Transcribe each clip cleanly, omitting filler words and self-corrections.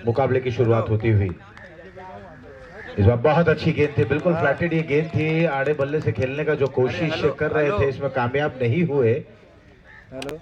मुकाबले की शुरुआत होती हुई। इस बार बहुत अच्छी गेंद थी, बिल्कुल फ्लैटेड ये गेंद थी। आड़े बल्ले से खेलने का जो कोशिश कर रहे थे, इसमें कामयाब नहीं हुए। हेलो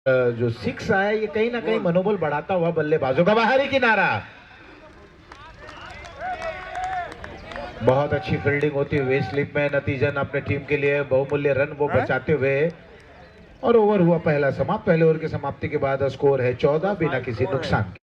जो सिक्स आया, ये कहीं ना कहीं मनोबल बढ़ाता हुआ बल्लेबाजों का बाहरी किनारा। बहुत अच्छी फील्डिंग होती हुई स्लिप में नतीजन अपने टीम के लिए बहुमूल्य रन वो बचाते हुए, और ओवर हुआ पहला समाप्त। पहले ओवर की समाप्ति के बाद स्कोर है 14 बिना किसी नुकसान के।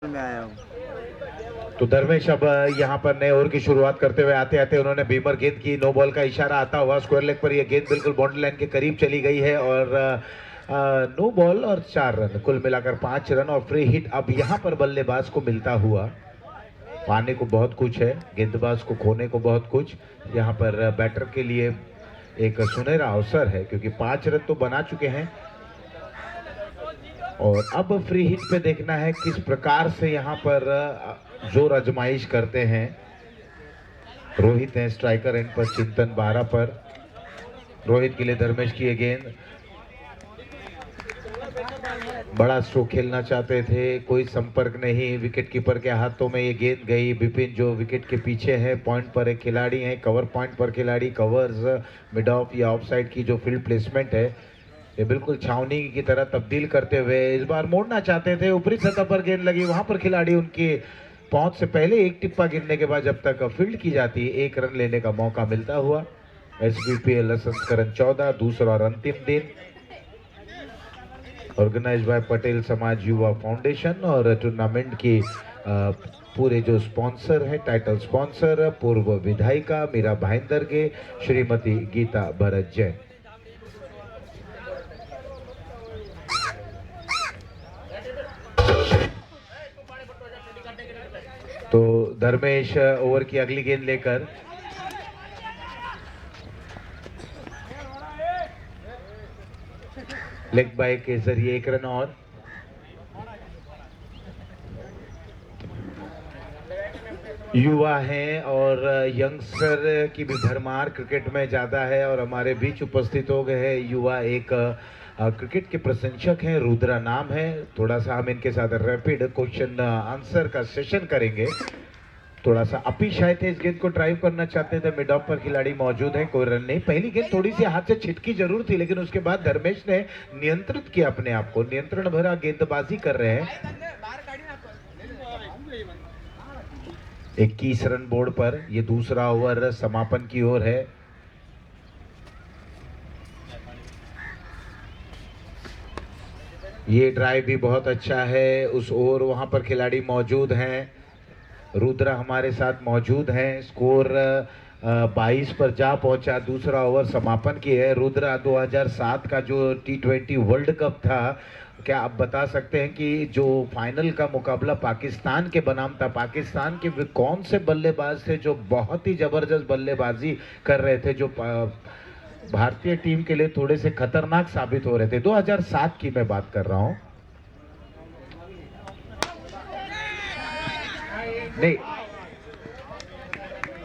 में आया हूँ। तो धर्मेश अब यहाँ पर नए ओवर की शुरुआत करते हुए आते आते उन्होंने बीमर गेंद की, नो बॉल का इशारा आता हुआ स्क्वायर लेग पर यह गेंद बिल्कुल बाउंड्री लाइन के करीब चली गई है, और नो बॉल और 4 रन, कुल मिलाकर 5 रन और फ्री हिट अब यहाँ पर बल्लेबाज को मिलता हुआ। पाने को बहुत कुछ है, गेंदबाज को खोने को बहुत कुछ। यहाँ पर बैटर के लिए एक सुनहरा अवसर है, क्योंकि 5 रन तो बना चुके हैं, और अब फ्री हिट पे देखना है किस प्रकार से यहाँ पर जोर आजमाइश करते हैं। रोहित है स्ट्राइकर एंड पर, चिंतन 12 पर। रोहित के लिए धर्मेश की ये गेंद, बड़ा स्ट्रोक खेलना चाहते थे, कोई संपर्क नहीं, विकेट कीपर के हाथों में ये गेंद गई। विपिन जो विकेट के पीछे है, पॉइंट पर एक खिलाड़ी है, कवर पॉइंट पर खिलाड़ी, कवर्स मिड ऑफ या ऑफ साइड की जो फील्ड प्लेसमेंट है, ये बिल्कुल छावनी की तरह तब्दील करते हुए इस बार मोड़ना चाहते थे, ऊपरी सतह पर गेंद लगी, वहां पर खिलाड़ी उनकी पहुंच से पहले एक टिप्पा गिरने के बाद जब तक फील्ड की जाती है 1 रन लेने का मौका मिलता हुआ। SBPL संस्करण 14 दूसरा और अंतिम दिन, ऑर्गेनाइज बाय पटेल समाज युवा फाउंडेशन और टूर्नामेंट की पूरे जो स्पॉन्सर है, टाइटल स्पॉन्सर पूर्व विधायिका मीरा भाईंदर के श्रीमती गीता भरत जैन। तो धर्मेश ओवर की अगली गेंद लेकर लेग बाय के जरिए 1 रन और। युवा हैं और यंगस्टर की भी भरमार क्रिकेट में ज्यादा है और हमारे बीच उपस्थित हो गए हैं युवा एक क्रिकेट के प्रशंसक हैं, रुद्रा नाम है। थोड़ा सा हम इनके साथ रैपिड क्वेश्चन आंसर का सेशन करेंगे। थोड़ा सा अपी शायद इस गेंद को ड्राइव करना चाहते थे, मिड ऑफ पर खिलाड़ी मौजूद है, कोई रन नहीं। पहली गेंद थोड़ी सी हाथ से छिटकी जरूर थी, लेकिन उसके बाद धर्मेश ने नियंत्रित किया अपने आप को, नियंत्रण भरा गेंदबाजी कर रहे हैं। 21 रन बोर्ड पर ये दूसरा ओवर समापन की ओर है। ये ड्राइव भी बहुत अच्छा है उस ओवर, वहां पर खिलाड़ी मौजूद हैं, रुद्रा हमारे साथ मौजूद हैं। स्कोर 22 पर जा पहुंचा, दूसरा ओवर समापन की है। रुद्रा 2007 का जो T20 वर्ल्ड कप था, क्या आप बता सकते हैं कि जो फाइनल का मुकाबला पाकिस्तान के बनाम था, पाकिस्तान के कौन से बल्लेबाज थे जो बहुत ही जबरदस्त बल्लेबाजी कर रहे थे, जो भारतीय टीम के लिए थोड़े से खतरनाक साबित हो रहे थे? 2007 की मैं बात कर रहा हूं। नहीं,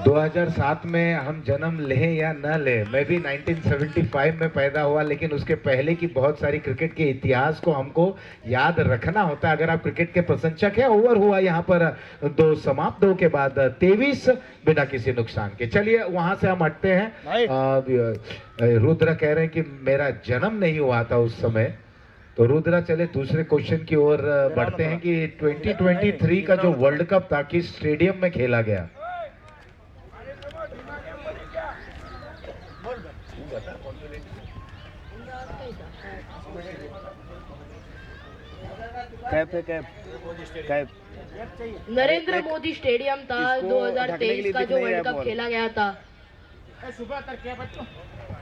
2007 में हम जन्म लें या न लें, मैं भी 1975 में पैदा हुआ, लेकिन उसके पहले की बहुत सारी क्रिकेट के इतिहास को हमको याद रखना होता है अगर आप क्रिकेट के प्रशंसक हैं। ओवर हुआ यहाँ पर 2 समाप्त, 2 के बाद 23 बिना किसी नुकसान के। चलिए वहां से हम हटते हैं। रुद्रा कह रहे हैं कि मेरा जन्म नहीं हुआ था उस समय, तो रुद्रा चले दूसरे क्वेश्चन की ओर बढ़ते हैं कि 2023 का जो वर्ल्ड कप था किस स्टेडियम में खेला गया? कैप नरेंद्र मोदी स्टेडियम था। 2023 का जो वर्ल्ड कप खेला गया था।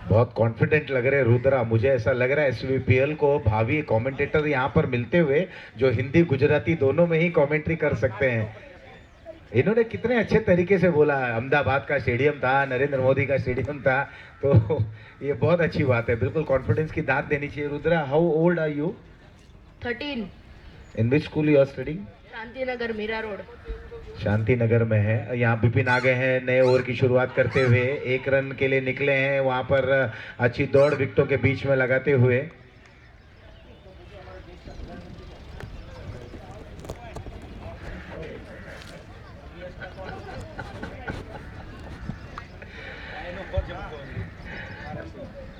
बहुत कॉन्फिडेंट लग रहे हैं रुद्रा, मुझे ऐसा लग रहा है SBPL को भावी कमेंटेटर यहाँ पर मिलते हुए जो हिंदी गुजराती दोनों में ही कमेंट्री कर सकते हैं। इन्होंने कितने अच्छे तरीके से बोला, अहमदाबाद का स्टेडियम था, नरेंद्र मोदी का स्टेडियम था, तो ये बहुत अच्छी बात है। बिल्कुल कॉन्फिडेंस की दाद देनी चाहिए। Rudra, how old are you? 13। In which school you are studying? Shantinagar, Mira Road. Shanti Nagar में है। यहाँ विपिन आ गए हैं नए ओवर की शुरुआत करते हुए, 1 रन के लिए निकले हैं, वहां पर अच्छी दौड़ विकेटों के बीच में लगाते हुए।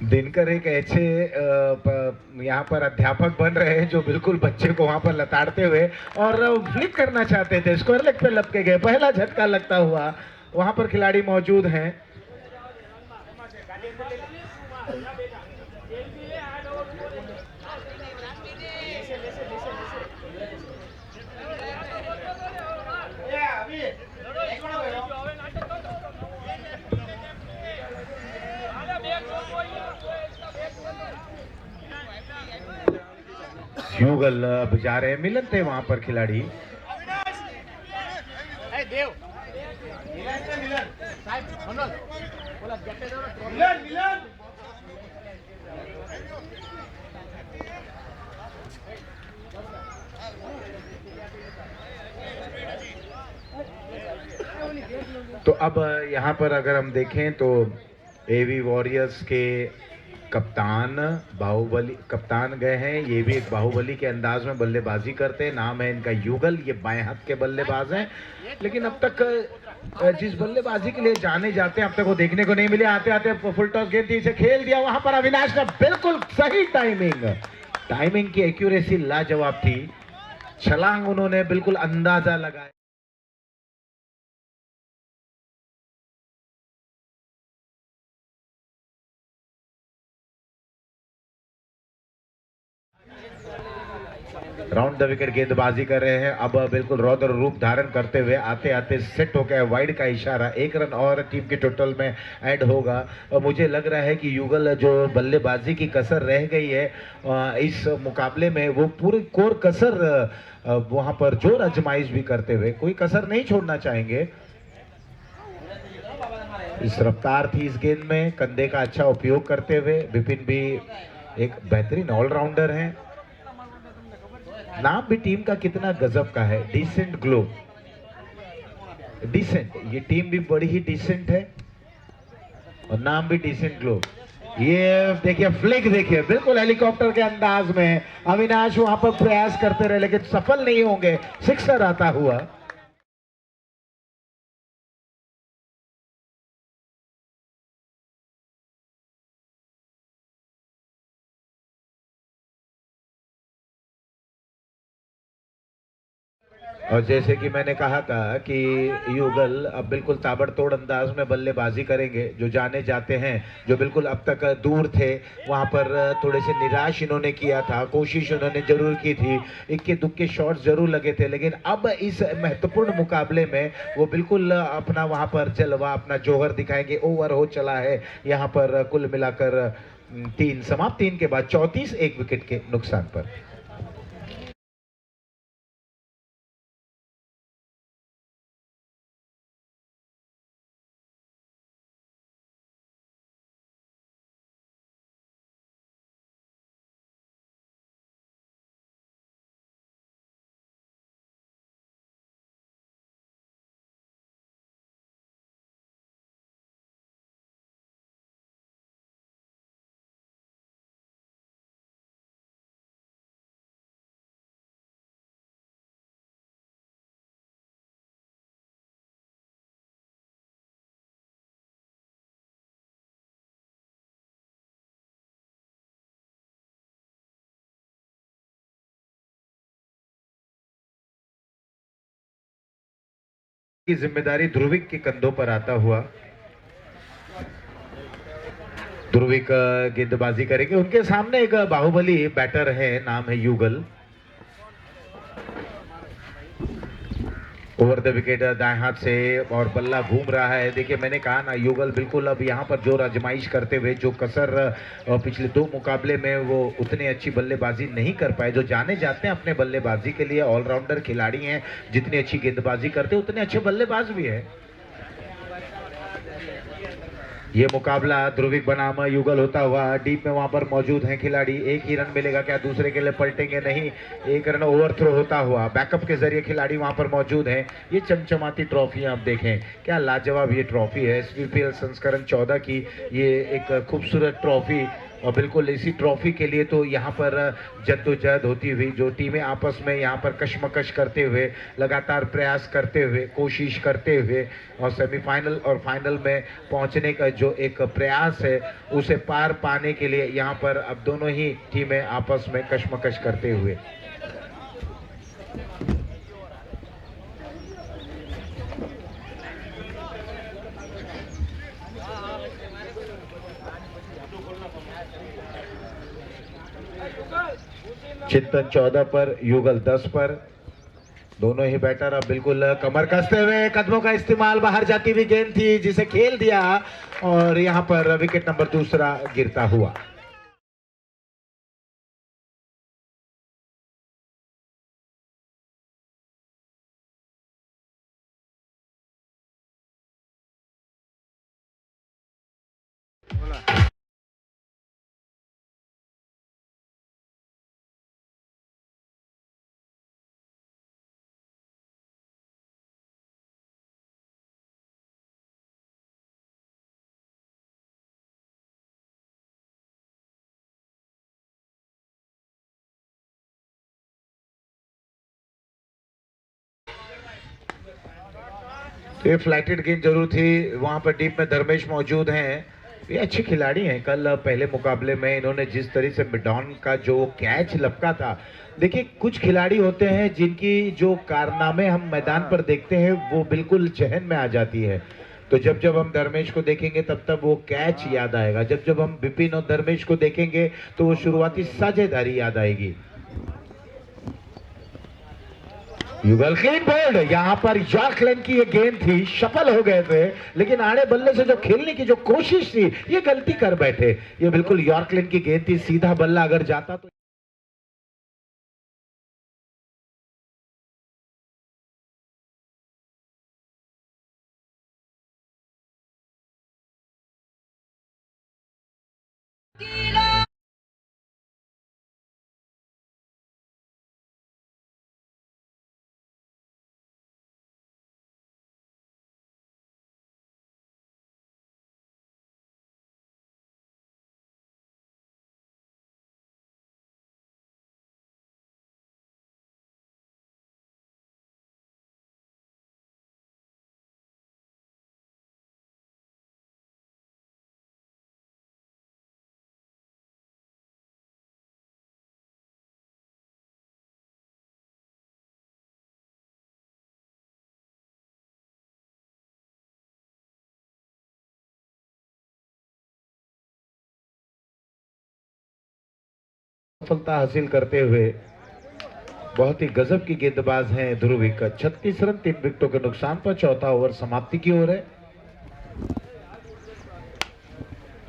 दिनकर एक ऐसे यहाँ पर अध्यापक बन रहे हैं जो बिल्कुल बच्चे को वहां पर लताड़ते हुए और फ्लिक करना चाहते थे, स्क्वायर लेग पे लपके गए, पहला झटका लगता हुआ। वहां पर खिलाड़ी मौजूद हैं। युगल अब जा रहे हैं, मिलन थे वहां पर खिलाड़ी। तो अब यहाँ पर अगर हम देखें तो AV वॉरियर्स के कप्तान बाहुबली कप्तान गए हैं, ये भी एक बाहुबली के अंदाज में बल्लेबाजी करते हैं। नाम है इनका युगल, ये बाएं हाथ के बल्लेबाज हैं। लेकिन अब तक जिस बल्लेबाजी के लिए जाने जाते हैं अब तक वो देखने को नहीं मिले। आते आते फुल टॉस गेंद थी, इसे खेल दिया वहां पर अविनाश ने, बिल्कुल सही टाइमिंग की एक्यूरेसी लाजवाब थी। छलांग उन्होंने बिल्कुल अंदाजा लगाया। राउंड द विकेट गेंदबाजी कर रहे हैं। अब बिल्कुल रौद्र रूप धारण करते हुए आते आते सेट हो गया, वाइड का इशारा, 1 रन और टीम के टोटल में ऐड होगा। और मुझे लग रहा है कि युगल जो बल्लेबाजी की कसर रह गई है इस मुकाबले में, वो पूरी कोर कसर वहां पर जोर आजमाइश भी करते हुए कोई कसर नहीं छोड़ना चाहेंगे। इस रफ्तार थी इस गेंद में, कंधे का अच्छा उपयोग करते हुए विपिन भी एक बेहतरीन ऑलराउंडर हैं। नाम भी टीम का कितना गजब का है, डिसेंट ग्लो। डिसेंट, ये टीम भी बड़ी ही डिसेंट है और नाम भी डिसेंट ग्लो। ये देखिए फ्लिक, देखिए बिल्कुल हेलीकॉप्टर के अंदाज में अविनाश वहां पर प्रयास करते रहे लेकिन सफल नहीं होंगे, सिक्सर आता हुआ। और जैसे कि मैंने कहा था कि युगल अब बिल्कुल ताबड़तोड़ अंदाज में बल्लेबाजी करेंगे। जो जाने जाते हैं, जो बिल्कुल अब तक दूर थे, वहां पर थोड़े से निराश इन्होंने किया था। कोशिश उन्होंने जरूर की थी, इक्के दुक्के शॉट्स जरूर लगे थे, लेकिन अब इस महत्वपूर्ण मुकाबले में वो बिल्कुल अपना वहां पर जलवा, अपना जौहर दिखाएंगे। ओवर हो चला है यहाँ पर कुल मिलाकर 3 समाप्त, 3 के बाद 34, 1 विकेट के नुकसान पर। की जिम्मेदारी ध्रुविक के कंधों पर आता हुआ। ध्रुविक गेंदबाजी करेंगे। उनके सामने एक बाहुबली बैटर है, नाम है युगल। ओवर द विकेट दाएं हाथ से और बल्ला घूम रहा है। देखिए मैंने कहा ना, युगल बिल्कुल अब यहाँ पर जोर आजमाइश करते हुए, जो कसर पिछले 2 मुकाबले में वो उतनी अच्छी बल्लेबाजी नहीं कर पाए। जो जाने जाते हैं अपने बल्लेबाजी के लिए, ऑलराउंडर खिलाड़ी हैं, जितनी अच्छी गेंदबाजी करते हैं उतने अच्छे बल्लेबाज भी है। ये मुकाबला ध्रुविक बनाम युगल होता हुआ डीप में वहां पर मौजूद हैं खिलाड़ी। एक ही रन मिलेगा क्या, दूसरे के लिए पलटेंगे नहीं। 1 रन ओवरथ्रो होता हुआ बैकअप के जरिए खिलाड़ी वहां पर मौजूद हैं। ये चमचमाती ट्रॉफी आप देखें, क्या लाजवाब ये ट्रॉफी है। SVPL संस्करण 14 की ये एक खूबसूरत ट्रॉफी, और बिल्कुल इसी ट्रॉफी के लिए तो यहाँ पर जद्दोजहद होती हुई, जो टीमें आपस में यहाँ पर कशमकश करते हुए, लगातार प्रयास करते हुए, कोशिश करते हुए और सेमीफाइनल और फाइनल में पहुँचने का जो एक प्रयास है, उसे पार पाने के लिए यहाँ पर अब दोनों ही टीमें आपस में कशमकश करते हुए। चिंतन 14 पर, युगल 10 पर। दोनों ही बैटर अब बिल्कुल कमर कसते हुए, कदमों का इस्तेमाल, बाहर जाती हुई गेंद थी जिसे खेल दिया और यहां पर विकेट नंबर 2 गिरता हुआ। तो ये फ्लाइटेड गेंद जरूर थी। वहां पर डीप में धर्मेश मौजूद हैं। ये अच्छे खिलाड़ी हैं। कल पहले मुकाबले में इन्होंने जिस तरह से मिडॉन का जो कैच लपका था, देखिए कुछ खिलाड़ी होते हैं जिनकी जो कारनामे हम मैदान पर देखते हैं वो बिल्कुल जहन में आ जाती है। तो जब जब हम धर्मेश को देखेंगे तब तब वो कैच याद आएगा, जब जब हम विपिन और धर्मेश को देखेंगे तो वो शुरुआती साझेदारी याद आएगी। युगल क्लीन बोल्ड। यहां पर यॉर्कलैंड की ये गेंद थी, सफल हो गए थे, लेकिन आड़े बल्ले से जो खेलने की जो कोशिश थी ये गलती कर बैठे। ये बिल्कुल यॉर्कलैंड की गेंद थी, सीधा बल्ला अगर जाता तो सफलता हासिल करते हुए बहुत ही गजब की गेंदबाज हैं ध्रुव विकट। 36 रन 3 विकेटों के नुकसान पर चौथा ओवर समाप्ति की ओर है।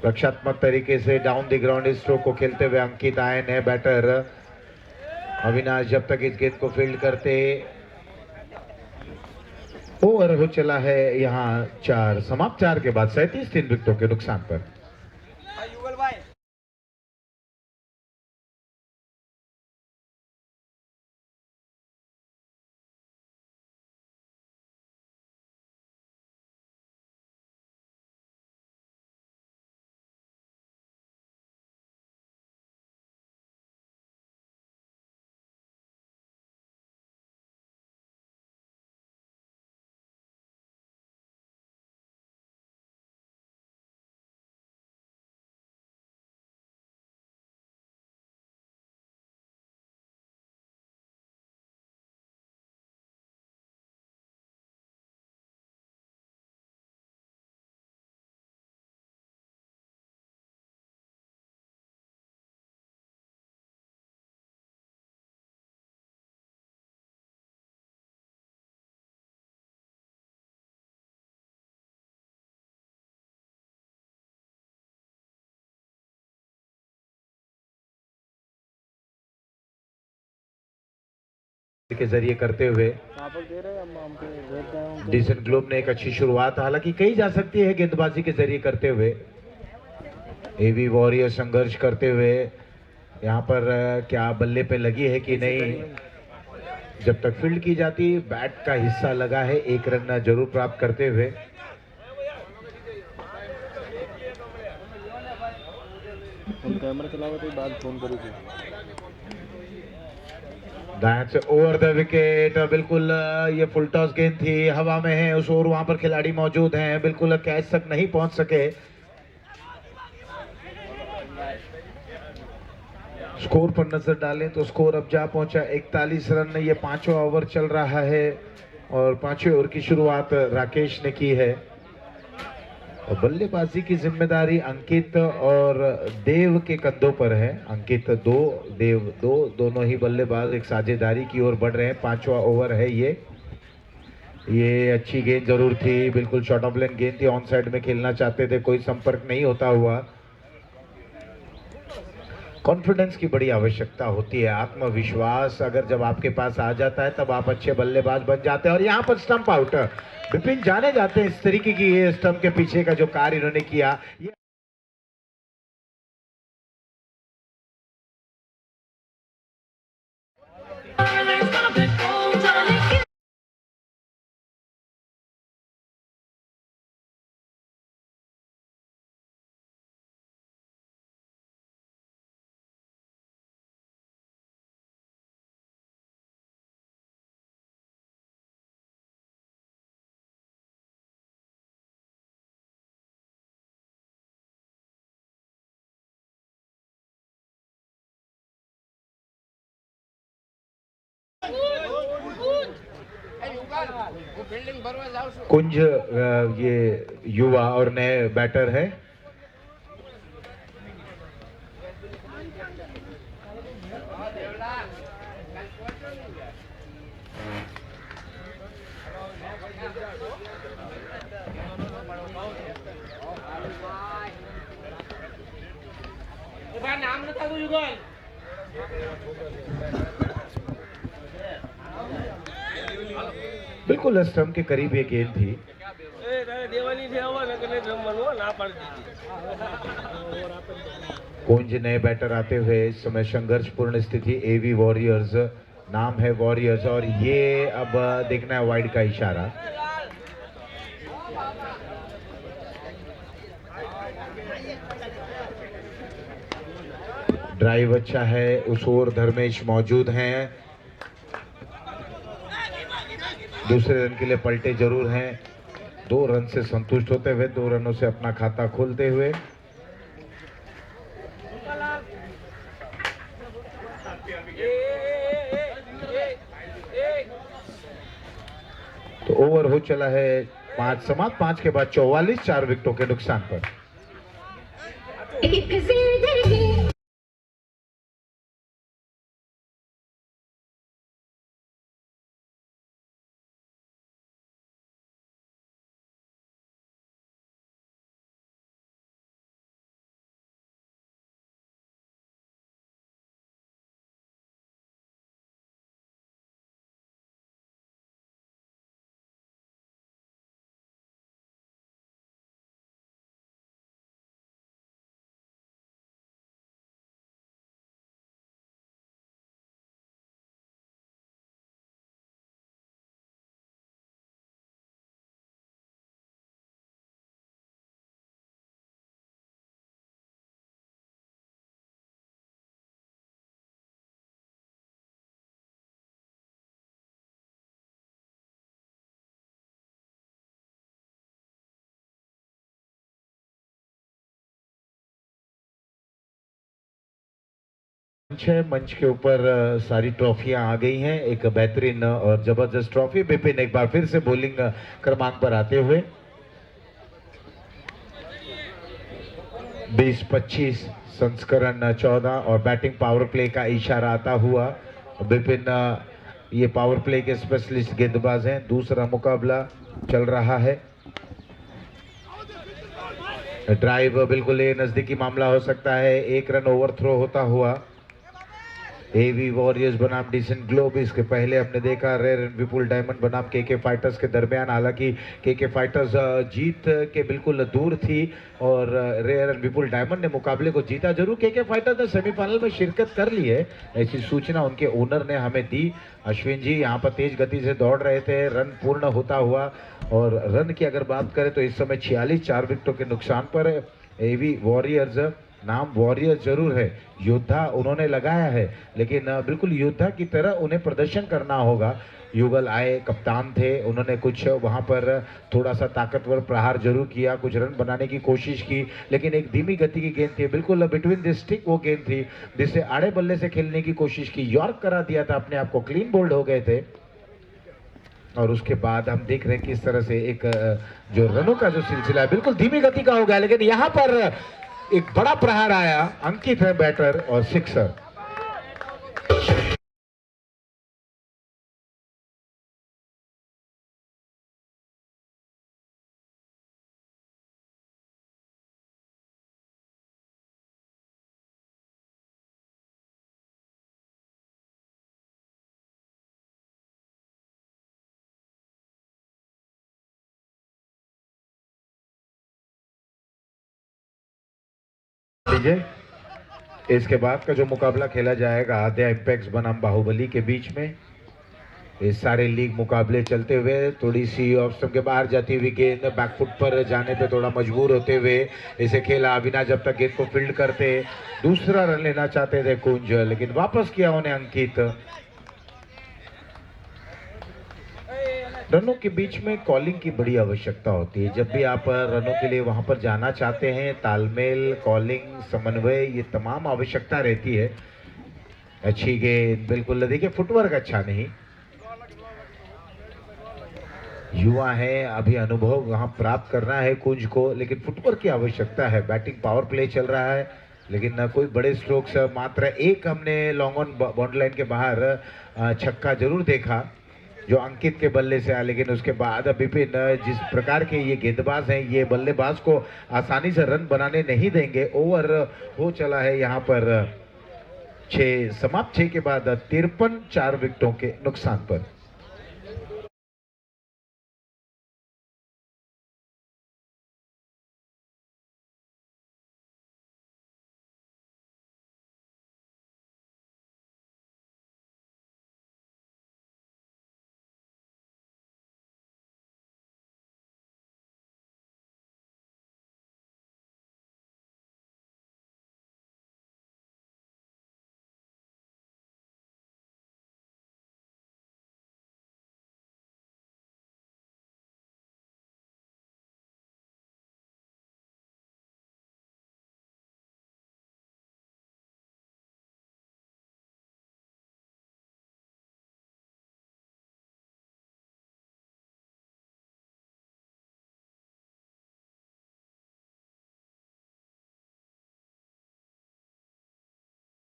रक्षात्मक तरीके से डाउन द ग्राउंड स्ट्रोक को खेलते हुए अंकित आयन है बैटर। अविनाश जब तक इस गेंद को फील्ड करते, ओवर हो चला है यहां 4, समाप्त 4 के बाद 37 3 विकेटों के नुकसान पर। के जरिए करते हुए डिसन ग्लोब ने एक अच्छी शुरुआत हालांकि कही जा सकती है गेंदबाजी के जरिए करते हुए। एवी वॉरियर संघर्ष करते हुए यहां पर क्या बल्ले पे लगी है कि नहीं, जब तक फील्ड की जाती बैट का हिस्सा लगा है, 1 रन जरूर प्राप्त करते हुए। कैमरा चलाओ तो बाद फोन करूँ। That's over the wicket. बिल्कुल ये फुल टॉस गेंद थी, हवा में है उस ओवर, वहां पर खिलाड़ी मौजूद हैं, बिल्कुल कैच तक नहीं पहुंच सके। स्कोर पर नजर डालें तो स्कोर अब जा पहुंचा 41 रन। ये 5वां ओवर चल रहा है और 5वें ओवर की शुरुआत राकेश ने की है। और बल्लेबाजी की जिम्मेदारी अंकित और देव के कंधों पर है। अंकित 2, देव 2, दोनों ही बल्लेबाज एक साझेदारी की ओर बढ़ रहे हैं। 5वां ओवर है ये अच्छी गेंद जरूर थी, बिल्कुल शॉर्ट ऑफ लेन गेंद थी, ऑन साइड में खेलना चाहते थे, कोई संपर्क नहीं होता हुआ। कॉन्फिडेंस की बड़ी आवश्यकता होती है, आत्मविश्वास अगर जब आपके पास आ जाता है तब आप अच्छे बल्लेबाज बन जाते हैं। और यहाँ पर स्टंप आउट। विपिन जाने जाते हैं इस तरीके की, ये स्टंप के पीछे का जो कार्य इन्होंने किया। कुंज ये युवा और नए बैटर है। बिल्कुल स्टंप के करीब ये गेंद थी। कुंज नए बैटर आते हुए इस समय संघर्षपूर्ण स्थिति एवी वॉरियर्स, नाम है वॉरियर्स, और ये अब देखना है वाइड का इशारा। ड्राइव अच्छा है, उस ओर धर्मेश मौजूद हैं, दूसरे रन के लिए पलटे जरूर हैं। 2 रन से संतुष्ट होते हुए 2 रनों से अपना खाता खोलते हुए तो ओवर हो चला है 5 समाप्त। 5 के बाद 44, 4 विकेटों के नुकसान पर। मंच के ऊपर सारी ट्रॉफियां आ गई हैं। एक बेहतरीन और जबरदस्त ट्रॉफी। बिपिन एक बार फिर से बॉलिंग क्रमांक पर आते हुए 20-25 संस्करण 14 और बैटिंग पावर प्ले का इशारा आता हुआ। बिपिन ये पावर प्ले के स्पेशलिस्ट गेंदबाज हैं। दूसरा मुकाबला चल रहा है। ड्राइव बिल्कुल ये नजदीकी मामला हो सकता है। 1 रन ओवर थ्रो होता हुआ एवी वॉरियर्स बनाम डिसेंट ग्लोब। इसके पहले हमने देखा रेयर एंड विपुल डायमंड बनाम केके फाइटर्स के दरमियान। हालांकि केके फाइटर्स जीत के बिल्कुल दूर थी और रेयर एंड विपुल डायमंड ने मुकाबले को जीता जरूर। केके फाइटर्स ने सेमीफाइनल में शिरकत कर ली है, ऐसी सूचना उनके ओनर ने हमें दी। अश्विन जी यहाँ पर तेज गति से दौड़ रहे थे, रन पूर्ण होता हुआ। और रन की अगर बात करें तो इस समय 46, 4 विकेटों के नुकसान पर एवी वॉरियर्स। नाम वॉरियर जरूर है, योद्धा उन्होंने लगाया है, लेकिन बिल्कुल योद्धा की तरह उन्हें प्रदर्शन करना होगा। युगल आए, कप्तान थे, उन्होंने कुछ वहां पर थोड़ा सा ताकतवर प्रहार जरूर किया, कुछ रन बनाने की कोशिश की, लेकिन एक धीमी गति की गेंद थी, बिल्कुल बिटवीन द स्टिक वो गेंद थी जिससे आड़े बल्ले से खेलने की कोशिश की। यॉर्क करा दिया था, अपने आप को क्लीन बोल्ड हो गए थे। और उसके बाद हम देख रहे हैं किस तरह से एक जो रनों का जो सिलसिला है बिल्कुल धीमी गति का हो गया, लेकिन यहाँ पर एक बड़ा प्रहार आया। अंकित है बैटर और सिक्सर। इसके बाद का जो मुकाबला खेला जाएगा आद्या इंपैक्ट्स बनाम बाहुबली के बीच में। ये सारे लीग मुकाबले चलते हुए थोड़ी सी ऑफ स्टंप के बाहर जाती हुई गेंद बैकफुट पर जाने पे थोड़ा मजबूर होते हुए इसे खेला। अविनाश जब तक गेंद को फील्ड करते, दूसरा रन लेना चाहते थे कुंज, लेकिन वापस किया उन्हें अंकित। रनों के बीच में कॉलिंग की बड़ी आवश्यकता होती है। जब भी आप रनों के लिए वहां पर जाना चाहते हैं, तालमेल, कॉलिंग, समन्वय, ये तमाम आवश्यकता रहती है। अच्छी गेंद, बिल्कुल देखिए फुटवर्क अच्छा नहीं। युवा है, अभी अनुभव वहाँ प्राप्त करना है कुंज को, लेकिन फुटवर्क की आवश्यकता है। बैटिंग पावर प्ले चल रहा है, लेकिन कोई बड़े स्ट्रोक्स, मात्र एक हमने लॉन्ग ऑन बाउंड्री लाइन के बाहर छक्का जरूर देखा जो अंकित के बल्ले से आया, लेकिन उसके बाद विपिन जिस प्रकार के ये गेंदबाज हैं, ये बल्लेबाज को आसानी से रन बनाने नहीं देंगे। ओवर हो चला है यहाँ पर 6 समाप्त, 6 के बाद 53, 4 विकेटों के नुकसान पर।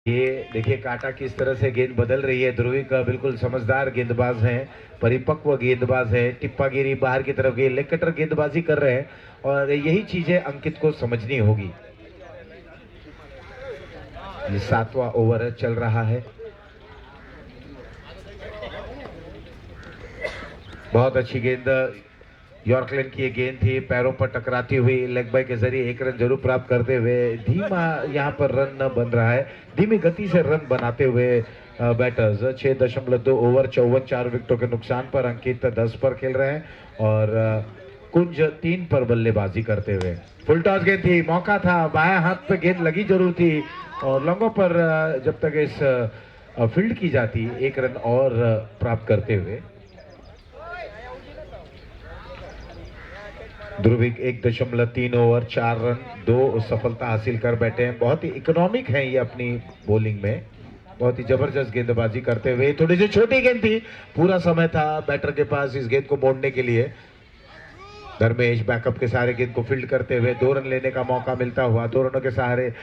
ये देखिए काटा किस तरह से गेंद बदल रही है। ध्रुवी का बिल्कुल समझदार गेंदबाज हैं, परिपक्व गेंदबाज है। टिप्पागिरी बाहर की तरफ लेग कटर गेंदबाजी कर रहे हैं और यही चीजें अंकित को समझनी होगी। ये 7वां ओवर चल रहा है। बहुत अच्छी गेंद यॉर्कलैंड की ये गेंद थी, पैरों पर टकराती हुई लेग बाय के जरिए 1 रन जरूर प्राप्त करते हुए धीमा यहाँ पर रन न बन रहा है। धीमी गति से रन बनाते हुए बैटर्स 6.2 ओवर 54, 4 विकेटों के नुकसान पर। अंकित 10 पर खेल रहे हैं और कुंज 3 पर बल्लेबाजी करते हुए। फुल टॉस गेंद थी, मौका था, बाएं हाथ पे गेंद लगी जरूर थी और लॉन्गों पर जब तक इस फील्ड की जाती 1 रन और प्राप्त करते हुए। ध्रुविक 1.3 ओवर 4 रन 2 सफलता हासिल कर बैठे हैं। बहुत ही इकोनॉमिक हैं ये अपनी बॉलिंग में, बहुत ही जबरदस्त गेंदबाजी करते हुए। थोड़ी सी छोटी गेंद थी, पूरा समय था बैटर के पास इस गेंद को मोड़ने के लिए। धर्मेश बैकअप के सहारे गेंद को फील्ड करते हुए 2 रन लेने का मौका मिलता हुआ 2 रनों के सहारे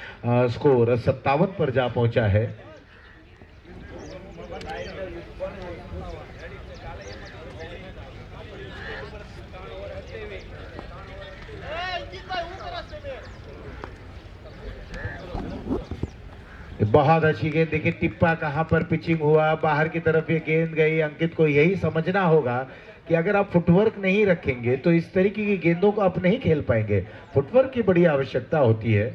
स्कोर 57 पर जा पहुंचा है। बहुत अच्छी गेंद, देखिए टिप्पा कहां पर पिचिंग हुआ, बाहर की तरफ ये गेंद गई। अंकित को यही समझना होगा कि अगर आप फुटवर्क नहीं रखेंगे तो इस तरीके की गेंदों को आप नहीं खेल पाएंगे। फुटवर्क की बड़ी आवश्यकता होती है।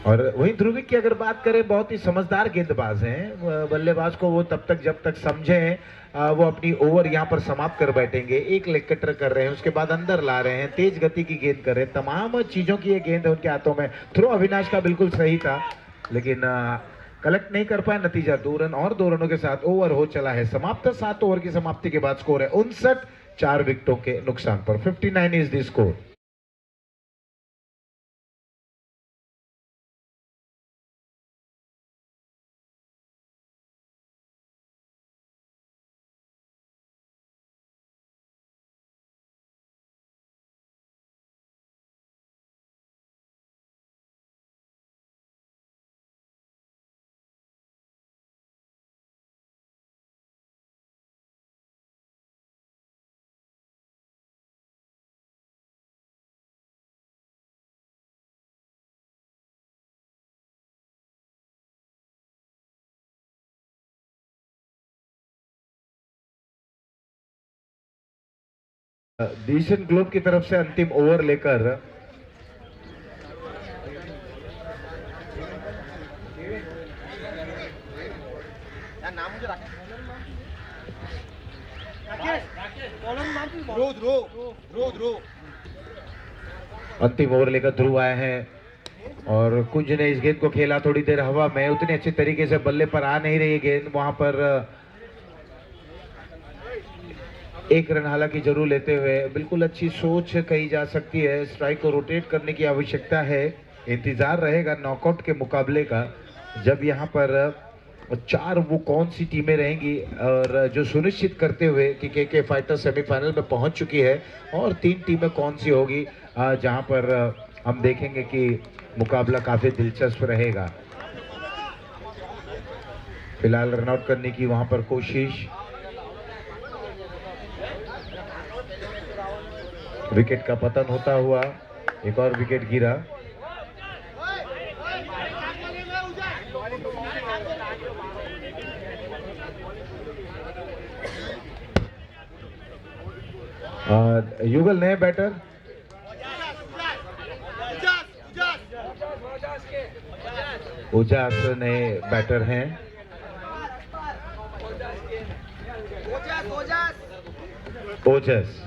और वहीं ध्रुविक की अगर बात करें, बहुत ही समझदार गेंदबाज हैं। बल्लेबाज को वो तब तक जब तक समझें वो अपनी ओवर यहाँ पर समाप्त कर बैठेंगे। एक लेग कटर कर रहे हैं, उसके बाद अंदर ला रहे हैं, तेज गति की गेंद कर रहे हैं, तमाम चीजों की ये गेंद है उनके हाथों में। थ्रो अविनाश का बिल्कुल सही था, लेकिन कलेक्ट नहीं कर पाए। नतीजा 2 रन और 2 रनों के साथ ओवर हो चला है समाप्त। 7 ओवर की समाप्ति के बाद स्कोर है 59, 4 विकेटों के नुकसान पर। 59 is the score. Decision globe की तरफ से अंतिम ओवर लेकर अंतिम ओवर लेकर ध्रुव आए हैं और कुंज ने इस गेंद को खेला थोड़ी देर हवा में। उतने अच्छे तरीके से बल्ले पर आ नहीं रही गेंद, वहां पर 1 रन हालांकि जरूर लेते हुए। बिल्कुल अच्छी सोच कही जा सकती है। स्ट्राइक को रोटेट करने की आवश्यकता है। इंतजार रहेगा नॉकआउट के मुकाबले का, जब यहाँ पर और 4 वो कौन सी टीमें रहेंगी और जो सुनिश्चित करते हुए कि के फाइटर सेमीफाइनल में पहुंच चुकी है, और 3 टीमें कौन सी होगी जहां पर हम देखेंगे कि मुकाबला काफी दिलचस्प रहेगा। फिलहाल रनआउट करने की वहां पर कोशिश, विकेट का पतन होता हुआ, एक और विकेट गिरा। युगल नए बैटर, उजास नए बैटर हैं। ओजस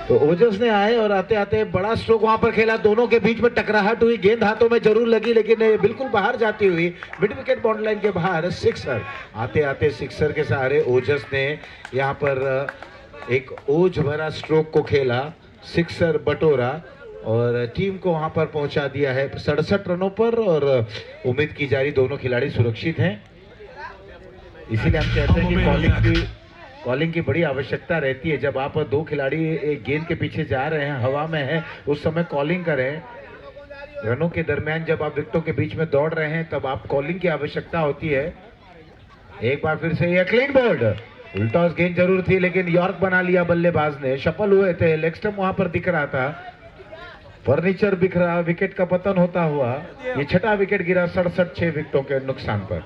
तो ओजस ने आए और आते आते बड़ा स्ट्रोक वहां पर खेला, दोनों के बीच में टकराहट हुई, गेंद हाथों में जरूर लगी लेकिन बिल्कुल बाहर जाती हुई मिड विकेट बाउंड्री लाइन के बाहर सिक्सर। आते आते सिक्सर के सहारे ओजस ने यहां पर एक ओज भरा स्ट्रोक को खेला, सिक्सर बटोरा और टीम को वहां पर पहुंचा दिया है 67 रनों पर। और उम्मीद की जा रही दोनों खिलाड़ी सुरक्षित हैं, इसीलिए हम कहते हैं कि कॉलिंग की बड़ी आवश्यकता रहती है। जब आप 2 खिलाड़ी एक गेंद के पीछे जा रहे हैं, हवा में है, उस समय कॉलिंग करें। रनों के दरमियान जब आप विकेटों के बीच में दौड़ रहे हैं तब आप कॉलिंग की आवश्यकता होती है। एक बार फिर से यह क्लीन बोल्ड, उल्टॉस गेंद जरूर थी लेकिन यॉर्क बना लिया बल्लेबाज ने, सफल हुए थे। लेग स्टंप वहां पर दिख रहा था, फर्नीचर बिखरा, विकेट का पतन होता हुआ ये 6ठा विकेट गिरा 67 6 विकेटों के नुकसान पर।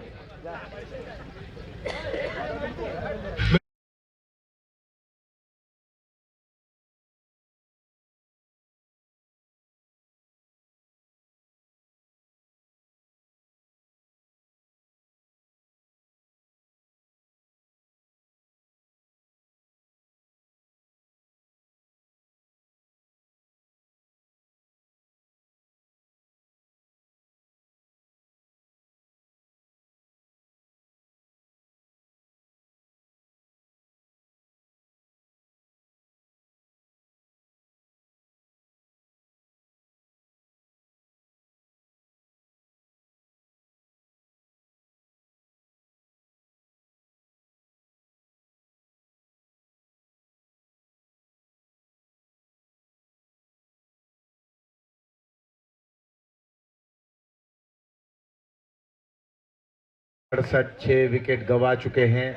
सड़सठ 6 विकेट गवा चुके हैं,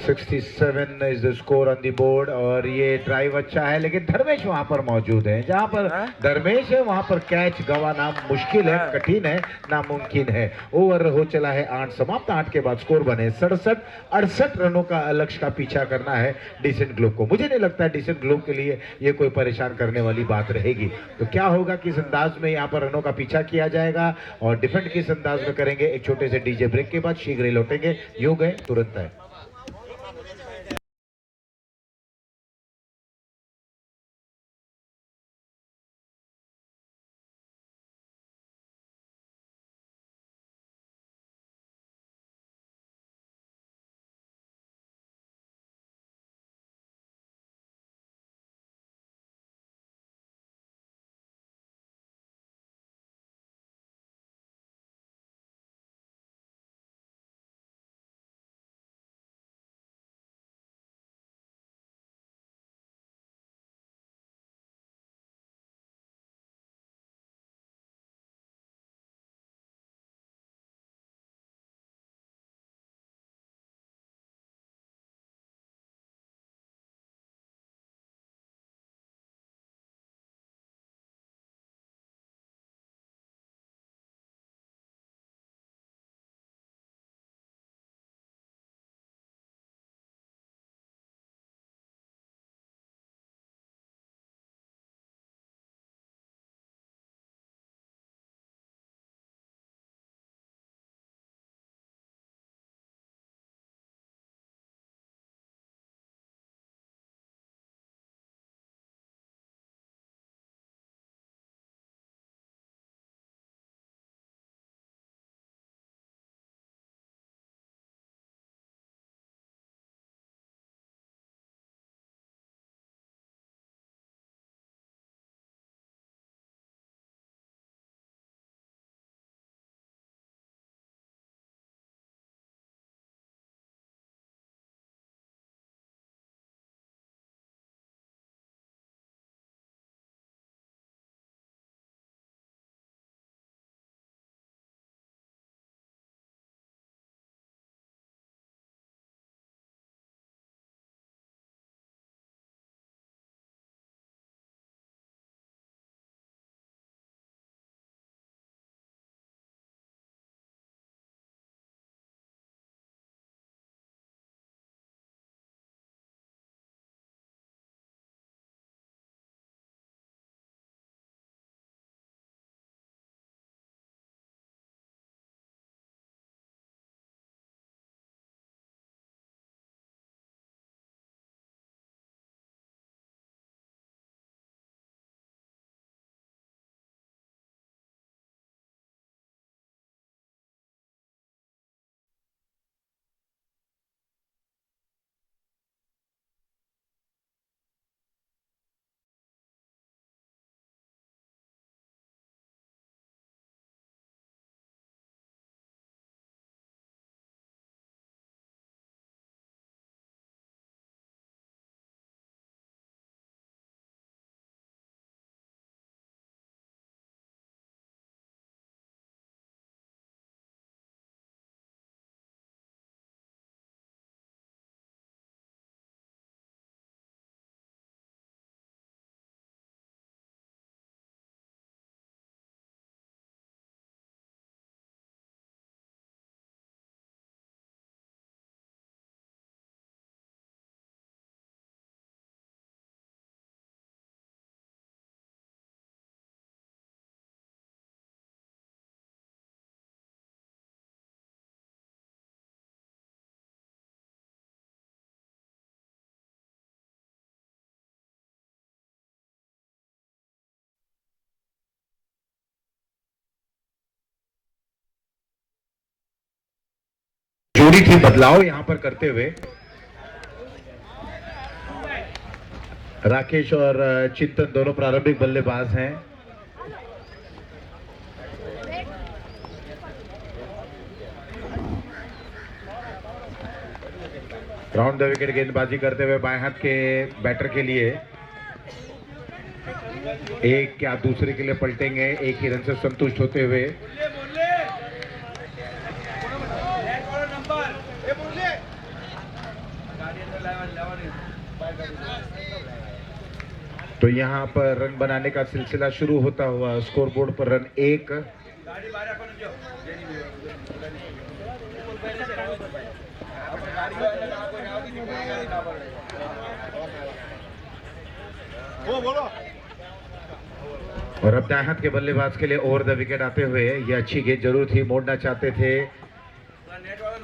67 is the score on the board. और ये ड्राइव अच्छा है लेकिन धर्मेश वहां पर मौजूद है, जहां पर धर्मेश है वहां पर कैच गवाना मुश्किल है, कठिन है, नामुमकिन है। ओवर हो चला है 8 समाप्त, 8 के बाद स्कोर बने 67, 68 रनों का लक्ष्य का पीछा करना है डिसेंट ग्लोब को। मुझे नहीं लगता है डिसेंट ग्लोब के लिए ये कोई परेशान करने वाली बात रहेगी। तो क्या होगा, किस अंदाज में यहाँ पर रनों का पीछा किया जाएगा और डिफेंड किस अंदाज में करेंगे। एक छोटे से डीजे ब्रेक के बाद शीघ्र ही लौटेंगे, योग है तुरंत है। जरूरी थी बदलाव यहां पर करते हुए। राकेश और चिंतन दोनों प्रारंभिक बल्लेबाज हैं। राउंड द विकेट गेंदबाजी करते हुए बाएं हाथ के बैटर के लिए एक क्या दूसरे के लिए पलटेंगे, एक ही रन से संतुष्ट होते हुए। तो यहां पर रन बनाने का सिलसिला शुरू होता हुआ स्कोरबोर्ड पर रन 1। और अब दाएं हाथ के बल्लेबाज के लिए ओवर द विकेट आते हुए यह अच्छी गेंद जरूर थी, मोड़ना चाहते थे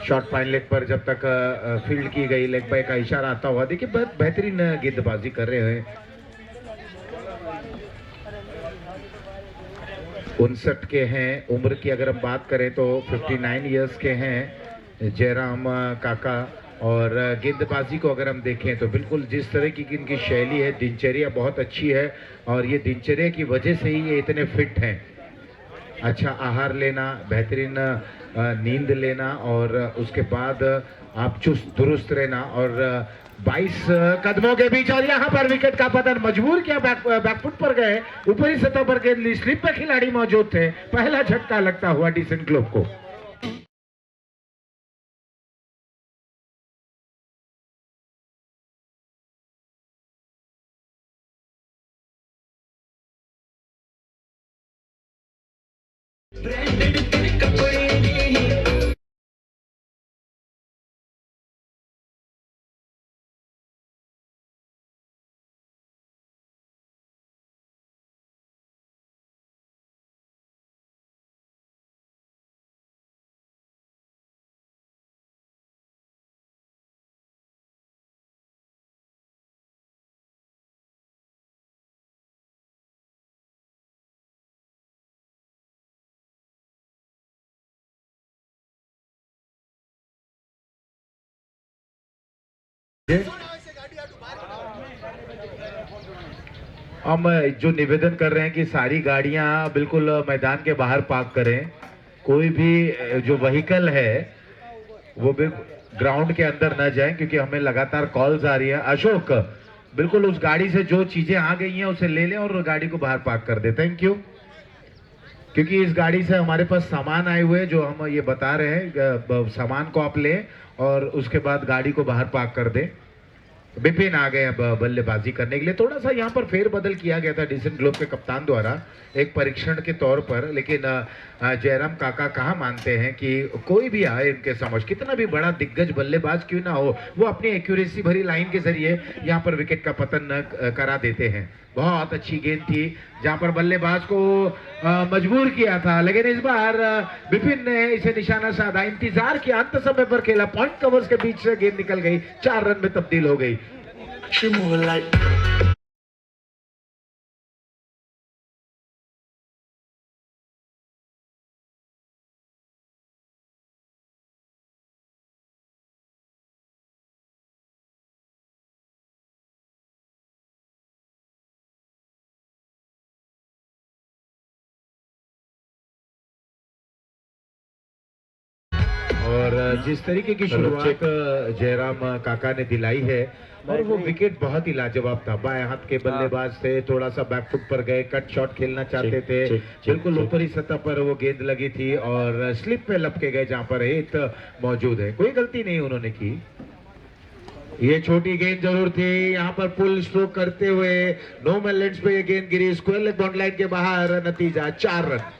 शॉर्ट फाइन लेग पर, जब तक फील्ड की गई लेग बाय का इशारा आता हुआ। देखिए बहुत बेहतरीन गेंदबाजी कर रहे हैं। 59 के हैं, उम्र की अगर हम बात करें तो 59 इयर्स के हैं जयराम काका। और गेंदबाजी को अगर हम देखें तो बिल्कुल जिस तरह की इनकी शैली है, दिनचर्या बहुत अच्छी है और ये दिनचर्या की वजह से ही ये इतने फिट हैं। अच्छा आहार लेना, बेहतरीन नींद लेना और उसके बाद आप चुस्त दुरुस्त रहना। और 22 कदमों के बीच और यहाँ पर विकेट का पतन मजबूर किया, बैकफुट पर गए, ऊपरी सतह पर गेंद स्लिप पे खिलाड़ी मौजूद थे। पहला झटका लगता हुआ डिसेंट ग्लोब को। हम जो निवेदन कर रहे हैं कि सारी गाड़ियां बिल्कुल मैदान के बाहर पार्क करें। कोई भी जो व्हीकल है वो भी ग्राउंड के अंदर न जाए, क्योंकि हमें लगातार कॉल्स आ रही है। अशोक बिल्कुल उस गाड़ी से जो चीजें आ गई हैं उसे ले लें और गाड़ी को बाहर पार्क कर दे। Thank you. क्योंकि इस गाड़ी से हमारे पास सामान आए हुए हैं जो हम ये बता रहे हैं, सामान को आप लें और उसके बाद गाड़ी को बाहर पार्क कर दें। बिपिन आ गए अब बल्लेबाजी करने के लिए। थोड़ा सा यहाँ पर फेरबदल किया गया था डिसेंट ग्लोब के कप्तान द्वारा एक परीक्षण के तौर पर, लेकिन जयराम काका कहाँ मानते हैं कि कोई भी आए इनके समझ, कितना भी बड़ा दिग्गज बल्लेबाज क्यों ना हो, वो अपनी एक्यूरेसी भरी लाइन के जरिए यहाँ पर विकेट का पतन करा देते हैं। बहुत अच्छी गेंद थी जहां पर बल्लेबाज को मजबूर किया था, लेकिन इस बार बिपिन ने इसे निशाना साधा, इंतजार किया, अंत समय पर खेला, पॉइंट कवर्स के बीच से गेंद निकल गई, 4 रन में तब्दील हो गई। और जिस तरीके की शुरुआत जयराम काका ने दिलाई है और वो विकेट बहुत ही लाजवाब था। बाएं हाथ के बल्लेबाज थे, थोड़ा सा बैकफुट पर गए, कट शॉट खेलना चाहते थे, बिल्कुल ऊपरी सतह पर वो गेंद लगी थी और स्लिप पे लपके गए जहां पर हिट मौजूद है। कोई गलती नहीं उन्होंने की। ये छोटी गेंद जरूर थी, यहाँ पर पुल स्ट्रोक करते हुए नो मैन लैंड्स पे ये गेंद गिरी, स्क्वायर लेग बाउंड्री लाइन के बाहर, नतीजा 4 रन।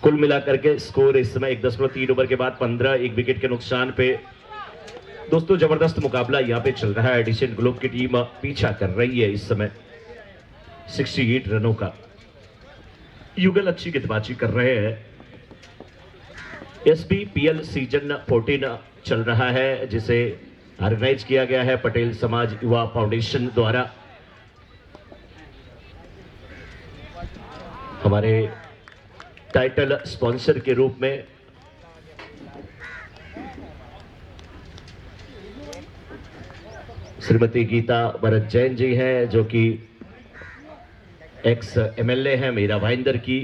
कुल मिलाकर के स्कोर इस समय 1.3 ओवर के बाद 15, एक विकेट के नुकसान पे। दोस्तों जबरदस्त मुकाबला यहाँ पे चल रहा है। एडिशन ग्लोब की टीम पीछा कर रही है इस समय 68 रनों का। युगल अच्छी गेंदबाजी कर रहे हैं। SBPL सीजन 14 चल रहा है, जिसे ऑर्गेनाइज किया गया है पटेल समाज युवा फाउंडेशन द्वारा। हमारे टाइटल स्पॉन्सर के रूप में श्रीमती गीता भरत जैन जी हैं, जो कि एक्स MLA हैं मीरा भाईंदर की।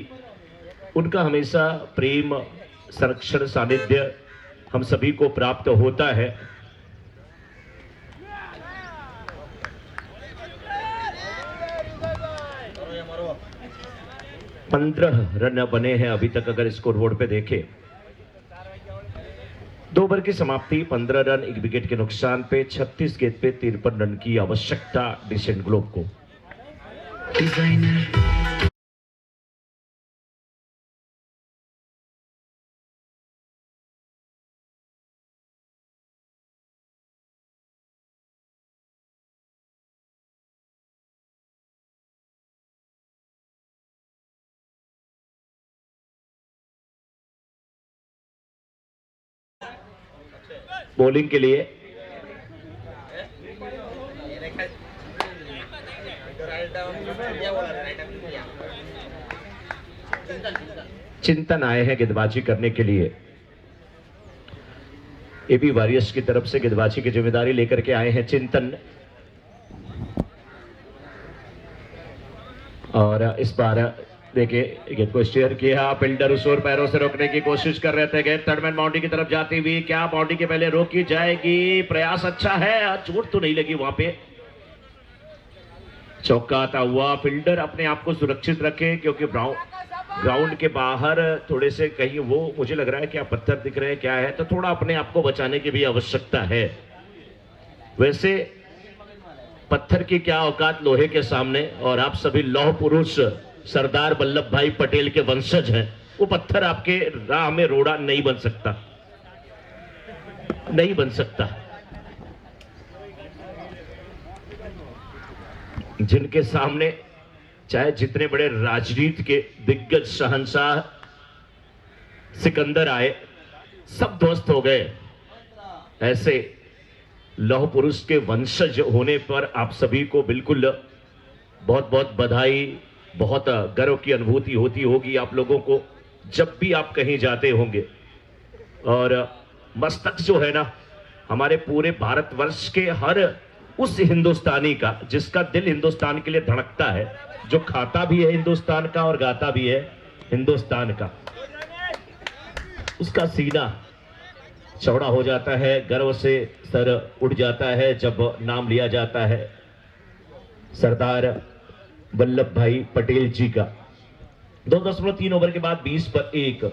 उनका हमेशा प्रेम, संरक्षण, सानिध्य हम सभी को प्राप्त होता है। पंद्रह रन बने हैं अभी तक अगर स्कोर बोर्ड पे देखें। 2 ओवर की समाप्ति, 15 रन, एक विकेट के नुकसान पे, 36 गेंद पे 53 रन की आवश्यकता डिसेंट ग्लोब को। बॉलिंग के लिए चिंतन आए हैं गेंदबाजी करने के लिए। AB वॉरियर्स की तरफ से गेंदबाजी की जिम्मेदारी लेकर के आए हैं चिंतन। और इस बार देखिए गेंद को स्टीयर किया, फील्डर उस ओर पैरों से रोकने की कोशिश कर रहे थे। गेंद थर्ड मैन बाउंड्री की तरफ जाती हुई, क्या बाउंड्री के पहले रोकी जाएगी? प्रयास अच्छा है, चोट तो नहीं लगी वहां पे। चौका आता हुआ, फील्डर अपने आप को सुरक्षित रखे, क्योंकि ग्राउंड के बाहर थोड़े से कहीं वो मुझे लग रहा है क्या पत्थर दिख रहे हैं क्या है, तो थोड़ा अपने आप को बचाने की भी आवश्यकता है। वैसे पत्थर की क्या औकात लोहे के सामने, और आप सभी लौह पुरुष सरदार वल्लभ भाई पटेल के वंशज हैं। वो पत्थर आपके राह में रोड़ा नहीं बन सकता, नहीं बन सकता। जिनके सामने चाहे जितने बड़े राजनीति के दिग्गज शहंशाह सिकंदर आए, सब ध्वस्त हो गए। ऐसे लौह पुरुष के वंशज होने पर आप सभी को बिल्कुल बहुत बहुत बधाई, बहुत गर्व की अनुभूति होती होगी आप लोगों को जब भी आप कहीं जाते होंगे। और मस्तक जो है ना हमारे पूरे भारतवर्ष के हर उस हिंदुस्तानी का जिसका दिल हिंदुस्तान के लिए धड़कता है, जो खाता भी है हिंदुस्तान का और गाता भी है हिंदुस्तान का, उसका सीना चौड़ा हो जाता है, गर्व से सर उठ जाता है जब नाम लिया जाता है सरदार वल्लभ भाई पटेल जी का। 2.3 ओवर के बाद 20 पर 1,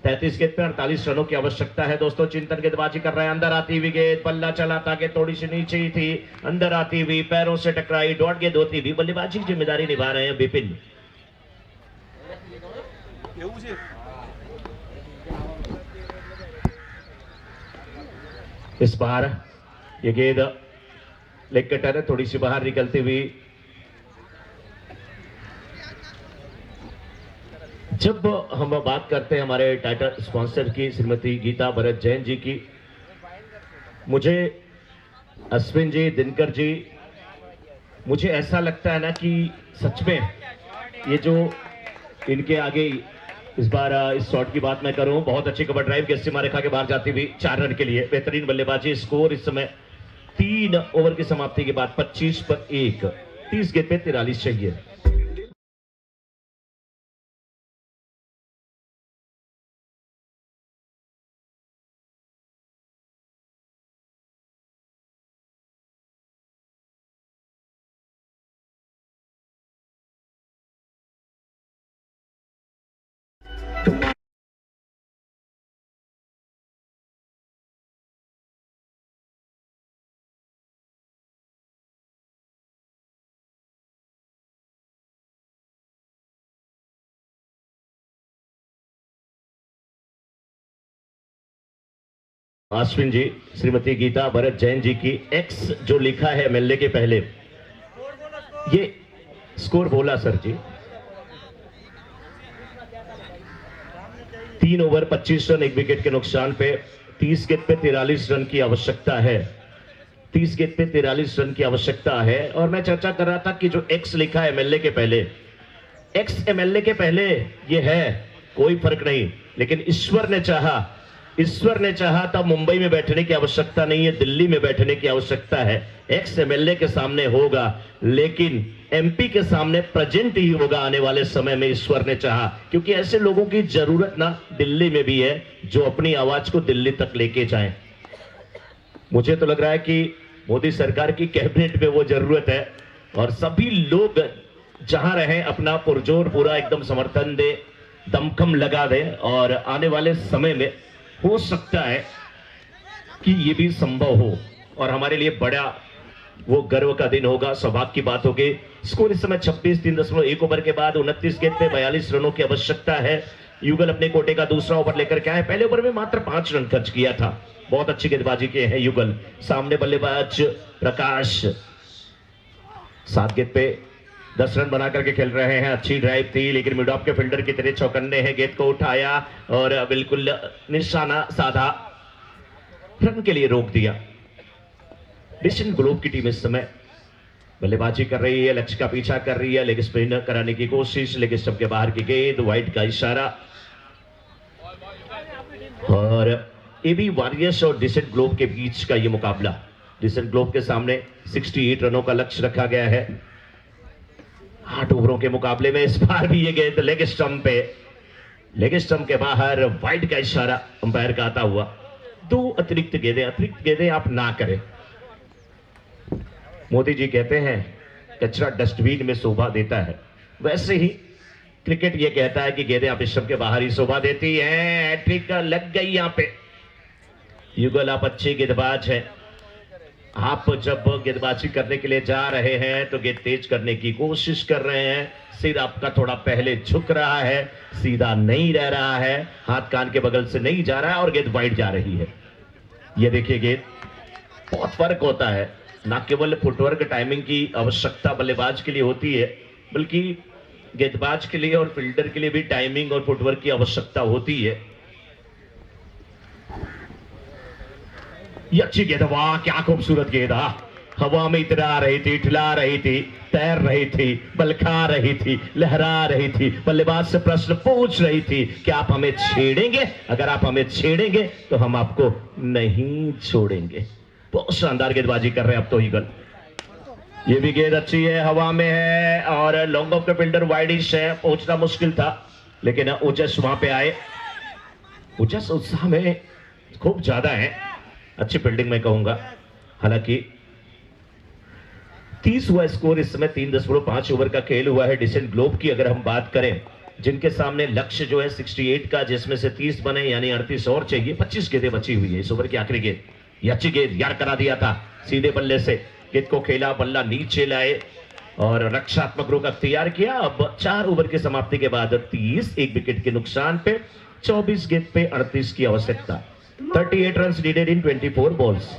33 गेंद पे 48 रनों की आवश्यकता है। दोस्तों चिंतन गेंदबाजी कर रहे हैं, अंदर आती हुई गेंद, पल्ला चला था कि थोड़ी सी नीचे ही थी, अंदर आती हुई पैरों से टकराई, डॉट गेंद होती हुई, बल्लेबाजी की जिम्मेदारी निभा रहे हैं विपिन। इस बार ये गेंद लेग कटर है, थोड़ी सी बाहर निकलती हुई। जब हम बात करते हैं हमारे टाइटल स्पॉन्सर की श्रीमती गीता भरत जैन जी की, मुझे अश्विन जी, दिनकर जी, मुझे ऐसा लगता है ना कि सच में ये जो इनके आगे इस बार इस शॉट की बात मैं करूं, बहुत अच्छी कवर ड्राइव के सीमा रेखा के बाहर जाती हुई 4 रन के लिए बेहतरीन बल्लेबाजी। स्कोर इस समय 3 ओवर की समाप्ति के बाद 25 पर 1, 30 गेंद पे 43 चाहिए। अश्विन जी, श्रीमती गीता भरत जैन जी की एक्स जो लिखा है एमएलए के पहले, ये स्कोर बोला सर जी। 3 ओवर 25 रन 1 विकेट के नुकसान पे 30 गेंद पे 43 रन की आवश्यकता है। 30 गेंद पे 43 रन की आवश्यकता है। और मैं चर्चा कर रहा था कि जो एक्स लिखा है एमएलए के पहले, एक्स एमएलए के पहले ये है, कोई फर्क नहीं, लेकिन ईश्वर ने चाहा तब मुंबई में बैठने की आवश्यकता नहीं है, दिल्ली में बैठने की आवश्यकता है। एक्स एमएलए के सामने होगा, लेकिन एमपी के सामने प्रेजेंट ही होगा आने वाले समय में, ईश्वर ने चाहा। क्योंकि ऐसे लोगों की जरूरत ना दिल्ली में भी है जो अपनी आवाज को दिल्ली तक लेके जाएं। मुझे तो लग रहा है कि मोदी सरकार की कैबिनेट में वो जरूरत है और सभी लोग जहां रहे अपना पुरजोर पूरा एकदम समर्थन दे, दमखम लगा दे। और आने वाले समय में हो सकता है कि ये भी संभव हो और हमारे लिए बड़ा वो गर्व का दिन होगा, सौभाग्य की बात होगी। स्कोर इस समय 26, 3.1 ओवर के बाद 29 गेंद पे 42 रनों की आवश्यकता है। युगल अपने कोटे का दूसरा ओवर लेकर के आए। पहले ओवर में मात्र 5 रन खर्च किया था। बहुत अच्छी गेंदबाजी के हैं युगल। सामने बल्लेबाज प्रकाश 7 गेंद पे 10 रन बना करके खेल रहे हैं। अच्छी ड्राइव थी, लेकिन मिड ऑफ के फील्डर की तरह चौकन्ने हैं। गेंद को उठाया और बिल्कुल निशाना साधा, रन के लिए रोक दिया। डिशन ग्लोब की टीम इस समय बल्लेबाजी कर रही है, लक्ष्य का पीछा कर रही है, लेग स्पिन कराने की कोशिश, लेकिन स्टंप के बाहर की गेंद, वाइड का इशारा। और एबी वॉरियर्स और डिशन ग्लोब के बीच का ये मुकाबला, डिशन ग्लोब के सामने 68 रनों का लक्ष्य रखा गया है 8 ओवरों के मुकाबले में। इस बार भी ये गेंद लेग स्टंप के बाहर, वाइड का इशारा अंपायर का आता हुआ। 2 अतिरिक्त गेंदें आप ना करें। मोदी जी कहते हैं कचरा डस्टबिन में शोभा देता है, वैसे ही क्रिकेट ये कहता है कि गेंदें आप स्टंप के बाहर ही शोभा देती हैं। हैट्रिक लग गई यहां पे। युगल, आप अच्छे गेंदबाज हैं। आप जब गेंदबाजी करने के लिए जा रहे हैं तो गेंद तेज करने की कोशिश कर रहे हैं। सिर आपका थोड़ा पहले झुक रहा है, सीधा नहीं रह रहा है, हाथ कान के बगल से नहीं जा रहा है और गेंद वाइड जा रही है। ये देखिए, गेंद बहुत फर्क होता है। ना केवल फुटवर्क टाइमिंग की आवश्यकता बल्लेबाज के लिए होती है, बल्कि गेंदबाज के लिए और फील्डर के लिए भी टाइमिंग और फुटवर्क की आवश्यकता होती है। ये अच्छी गेंद, वाह क्या खूबसूरत गेंद। हवा में इतरा रही थी, ठिला रही थी, तैर रही थी, बलखा रही थी, लहरा रही थी। बल्लेबाज से प्रश्न पूछ रही थी कि आप हमें छेड़ेंगे? अगर आप हमें छेड़ेंगे तो हम आपको नहीं छोड़ेंगे। बहुत शानदार गेंदबाजी कर रहे हैं अब तो ईगल। ये भी गेंद अच्छी है, हवा में है और long off the fielder widish है, पहुंचना मुश्किल था, लेकिन ओजस वहां पे आए। ओजस उत्साह में खूब ज्यादा है, अच्छी फील्डिंग में कहूंगा। हालांकि 30 हुआ स्कोर इस समय, 3.5 ओवर का खेल हुआ है। डिसेंट ग्लोब की अगर हम बात करें, जिनके सामने लक्ष्य जो है 68 का, जिसमें से 30 बने यानी 38 और चाहिए। 25 गेंदें बची हुई है इस ओवर की आखिरी गेंद। ये अच्छी गेंद यार करा दिया था, सीधे बल्ले से गेंद को खेला, बल्ला नीचे लाए और रक्षात्मक रुख अख्तियार किया। अब 4 ओवर की समाप्ति के बाद 30, 1 विकेट के नुकसान पे 24 गेंद पे 38 की आवश्यकता। 38 रन नीडेड इन 24 बॉल्स।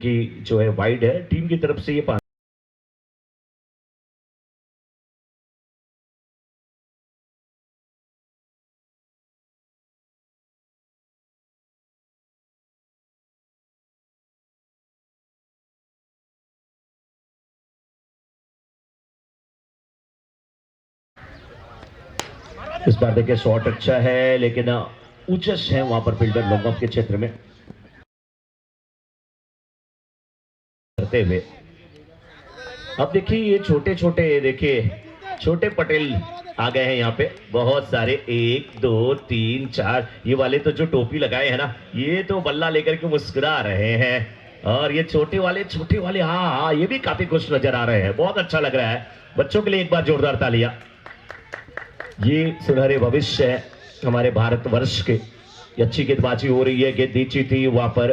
की जो है वाइड है, टीम की तरफ से ये पानी इस बार देखिए शॉट अच्छा है, लेकिन ऊंचस है वहां पर फील्डर लॉन्ग ऑफ के क्षेत्र में करते हुए। अब देखिए ये छोटे छोटे, देखिए छोटे पटेल आ गए हैं यहाँ पे बहुत सारे, 1 2 3 4, ये वाले तो जो टोपी लगाए हैं ना, ये तो बल्ला लेकर के मुस्कुरा रहे हैं। और ये छोटे वाले हाँ हाँ, ये भी काफी खुश नजर आ रहे हैं, बहुत अच्छा लग रहा है। बच्चों के लिए एक बार जोरदार तालियां। ये सुनहरे भविष्य है हमारे भारतवर्ष के। अच्छी गेंदबाजी हो रही है, गेंद नीची थी, वहां पर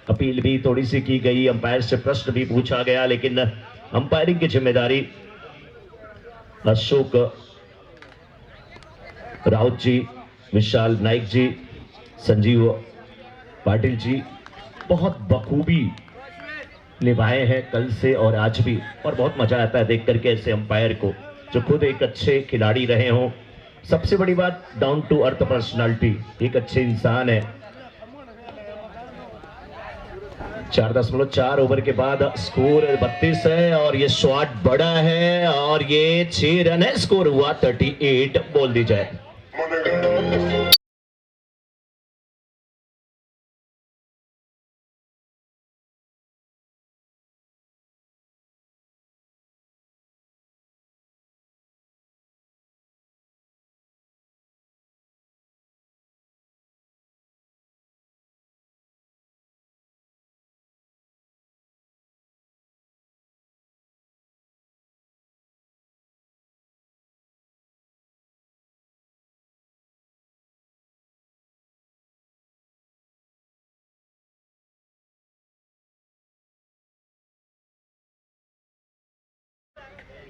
अपील भी थोड़ी सी की गई, अंपायर से प्रश्न भी पूछा गया, लेकिन अंपायरिंग की जिम्मेदारी अशोक राउत जी, विशाल नाइक जी, संजीव पाटिल जी बहुत बखूबी निभाए हैं कल से और आज भी। और बहुत मजा आता है देख करके ऐसे अंपायर को जो खुद एक अच्छे खिलाड़ी रहे हों। सबसे बड़ी बात, डाउन टू अर्थ पर्सनालिटी, एक अच्छे इंसान है। 4.4 ओवर के बाद स्कोर 32 है और ये शॉट बड़ा है और ये 6 रन है, स्कोर हुआ 38, बोल दी जाए।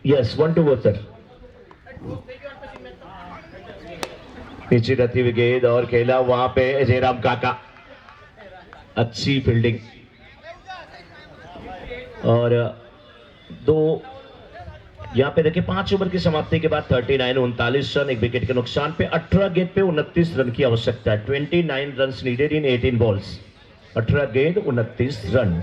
Yes 1-2 sir. पीछे रहती हुई गेंद और खेला वहां पे जयराम काका, अच्छी फील्डिंग। और दो यहां पे देखिए 5 ओवर की समाप्ति के बाद 39 39 रन, एक विकेट के नुकसान पे 18 गेंद पे 29 रन की आवश्यकता है। 29 रन नीडेड इन 18 बॉल्स, 18 गेंद 29 रन।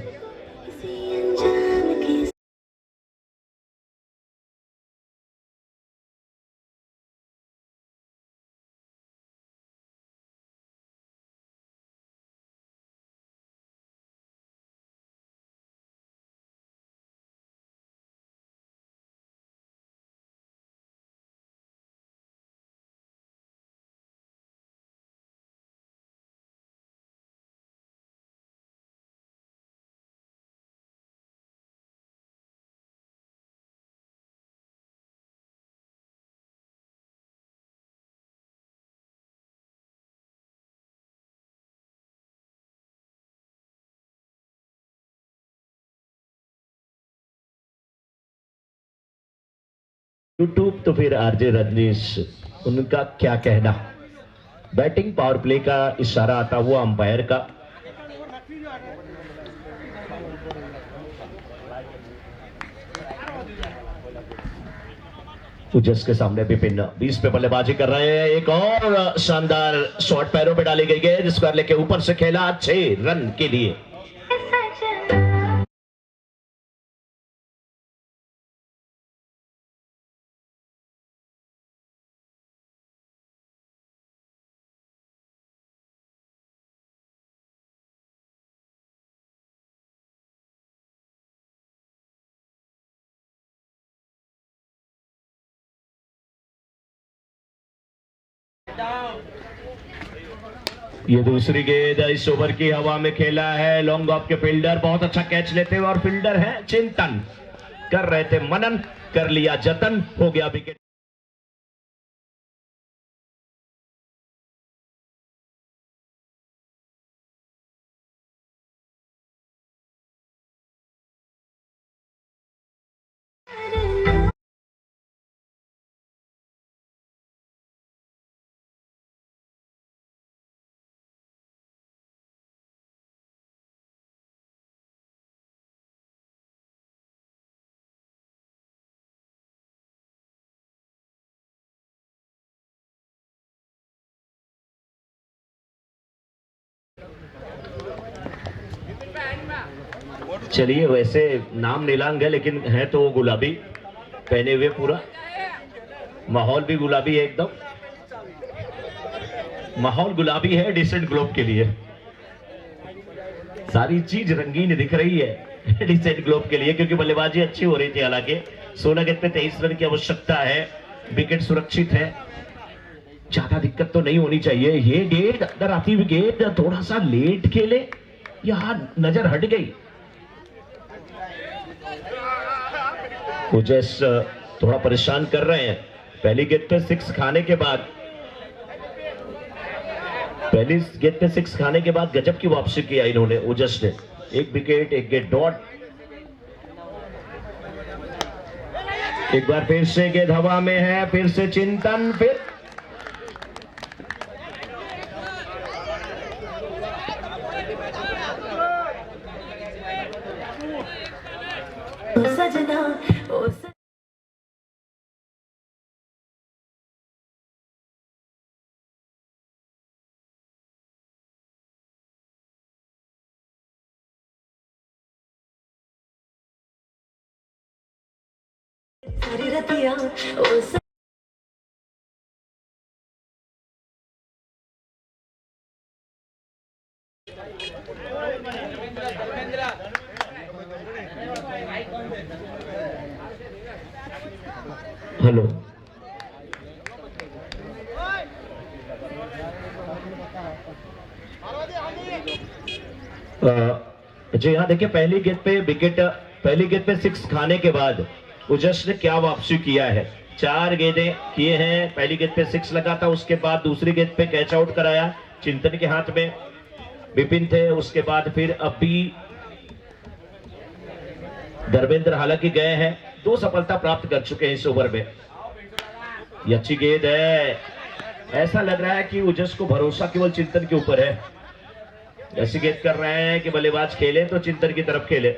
यूट्यूब तो फिर आरजे रजनीश, उनका क्या कहना। बैटिंग पावर प्ले का इशारा आता हुआ अंपायर का। उजस के सामने विपिन 20 पे बल्लेबाजी कर रहे हैं, एक और शानदार शॉट पैरों पे डाली गई है जिसको लेके ऊपर से खेला 6 रन के लिए। ये दूसरी गेंद इस ओवर की हवा में खेला है, लॉन्ग ऑफ के फील्डर बहुत अच्छा कैच लेते हुए, और फील्डर है चिंतन, कर रहे थे मनन, कर लिया जतन, हो गया विकेट। चलिए, वैसे नाम नीलांग है लेकिन है तो वो गुलाबी पहने हुए, पूरा माहौल भी गुलाबी है, एकदम माहौल गुलाबी है डिसेंट ग्लोब के लिए। सारी चीज रंगीन दिख रही है डिसेंट ग्लोब के लिए, क्योंकि बल्लेबाजी अच्छी हो रही थी। हालांकि 16 गेंद पे 23 रन की आवश्यकता है, विकेट सुरक्षित है, ज्यादा दिक्कत तो नहीं होनी चाहिए। ये गेंद अंदर आती हुई गेंद थोड़ा सा लेट खेले, यहां नजर हट गई। उजस थोड़ा परेशान कर रहे हैं। पहली गेंद पे 6 खाने के बाद, पहली गेंद पे 6 खाने के बाद गजब की वापसी किया इन्होंने, उजस ने। 1 विकेट, 1 गेंद डॉट। एक बार फिर से गेंद हवा में है, फिर से चिंतन, फिर सजना ओ सारी रतिया ओ हेलो, जी हाँ, देखिए पहली गेंद पे विकेट, पहली गेंद पे 6 खाने के बाद उजस ने क्या वापसी किया है। 4 गेंदें किए हैं, पहली गेंद पे 6 लगा था, उसके बाद दूसरी गेंद पे कैच आउट कराया, चिंतन के हाथ में विपिन थे। उसके बाद फिर अभी धर्मेंद्र हालांकि गए हैं, 2 सफलता प्राप्त कर चुके हैं इस ओवर में। ये अच्छी गेंद है, ऐसा लग रहा है कि उजस को भरोसा केवल चिंतन के ऊपर है। ऐसी गेंद कर रहे हैं कि बल्लेबाज खेले तो चिंतन की तरफ खेले।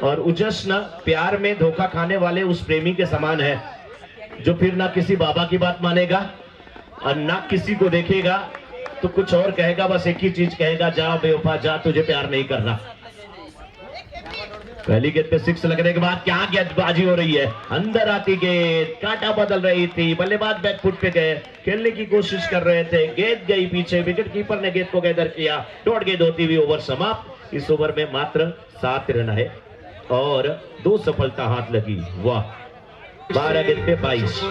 और उजस ना प्यार में धोखा खाने वाले उस प्रेमी के समान है जो फिर ना किसी बाबा की बात मानेगा और ना किसी को देखेगा तो कुछ और कहेगा, बस एक ही चीज कहेगा, जा बेवफा जा, तुझे प्यार नहीं करना। पहली गेंद पे 6 लगने के बाद क्या गेंदबाजी हो रही है, अंदर आती गेंद, कांटा बदल रही थी, बल्लेबाज बैकफुट पे गए, खेलने की कोशिश कर रहे थे, गेंद गई पीछे, विकेट कीपर ने गेंद को गैदर किया, डॉट गेंद होती हुई ओवर समाप्त। इस ओवर में मात्र 7 रन है और 2 सफलता हाथ लगी। वाह, 12 गेंद पे 22।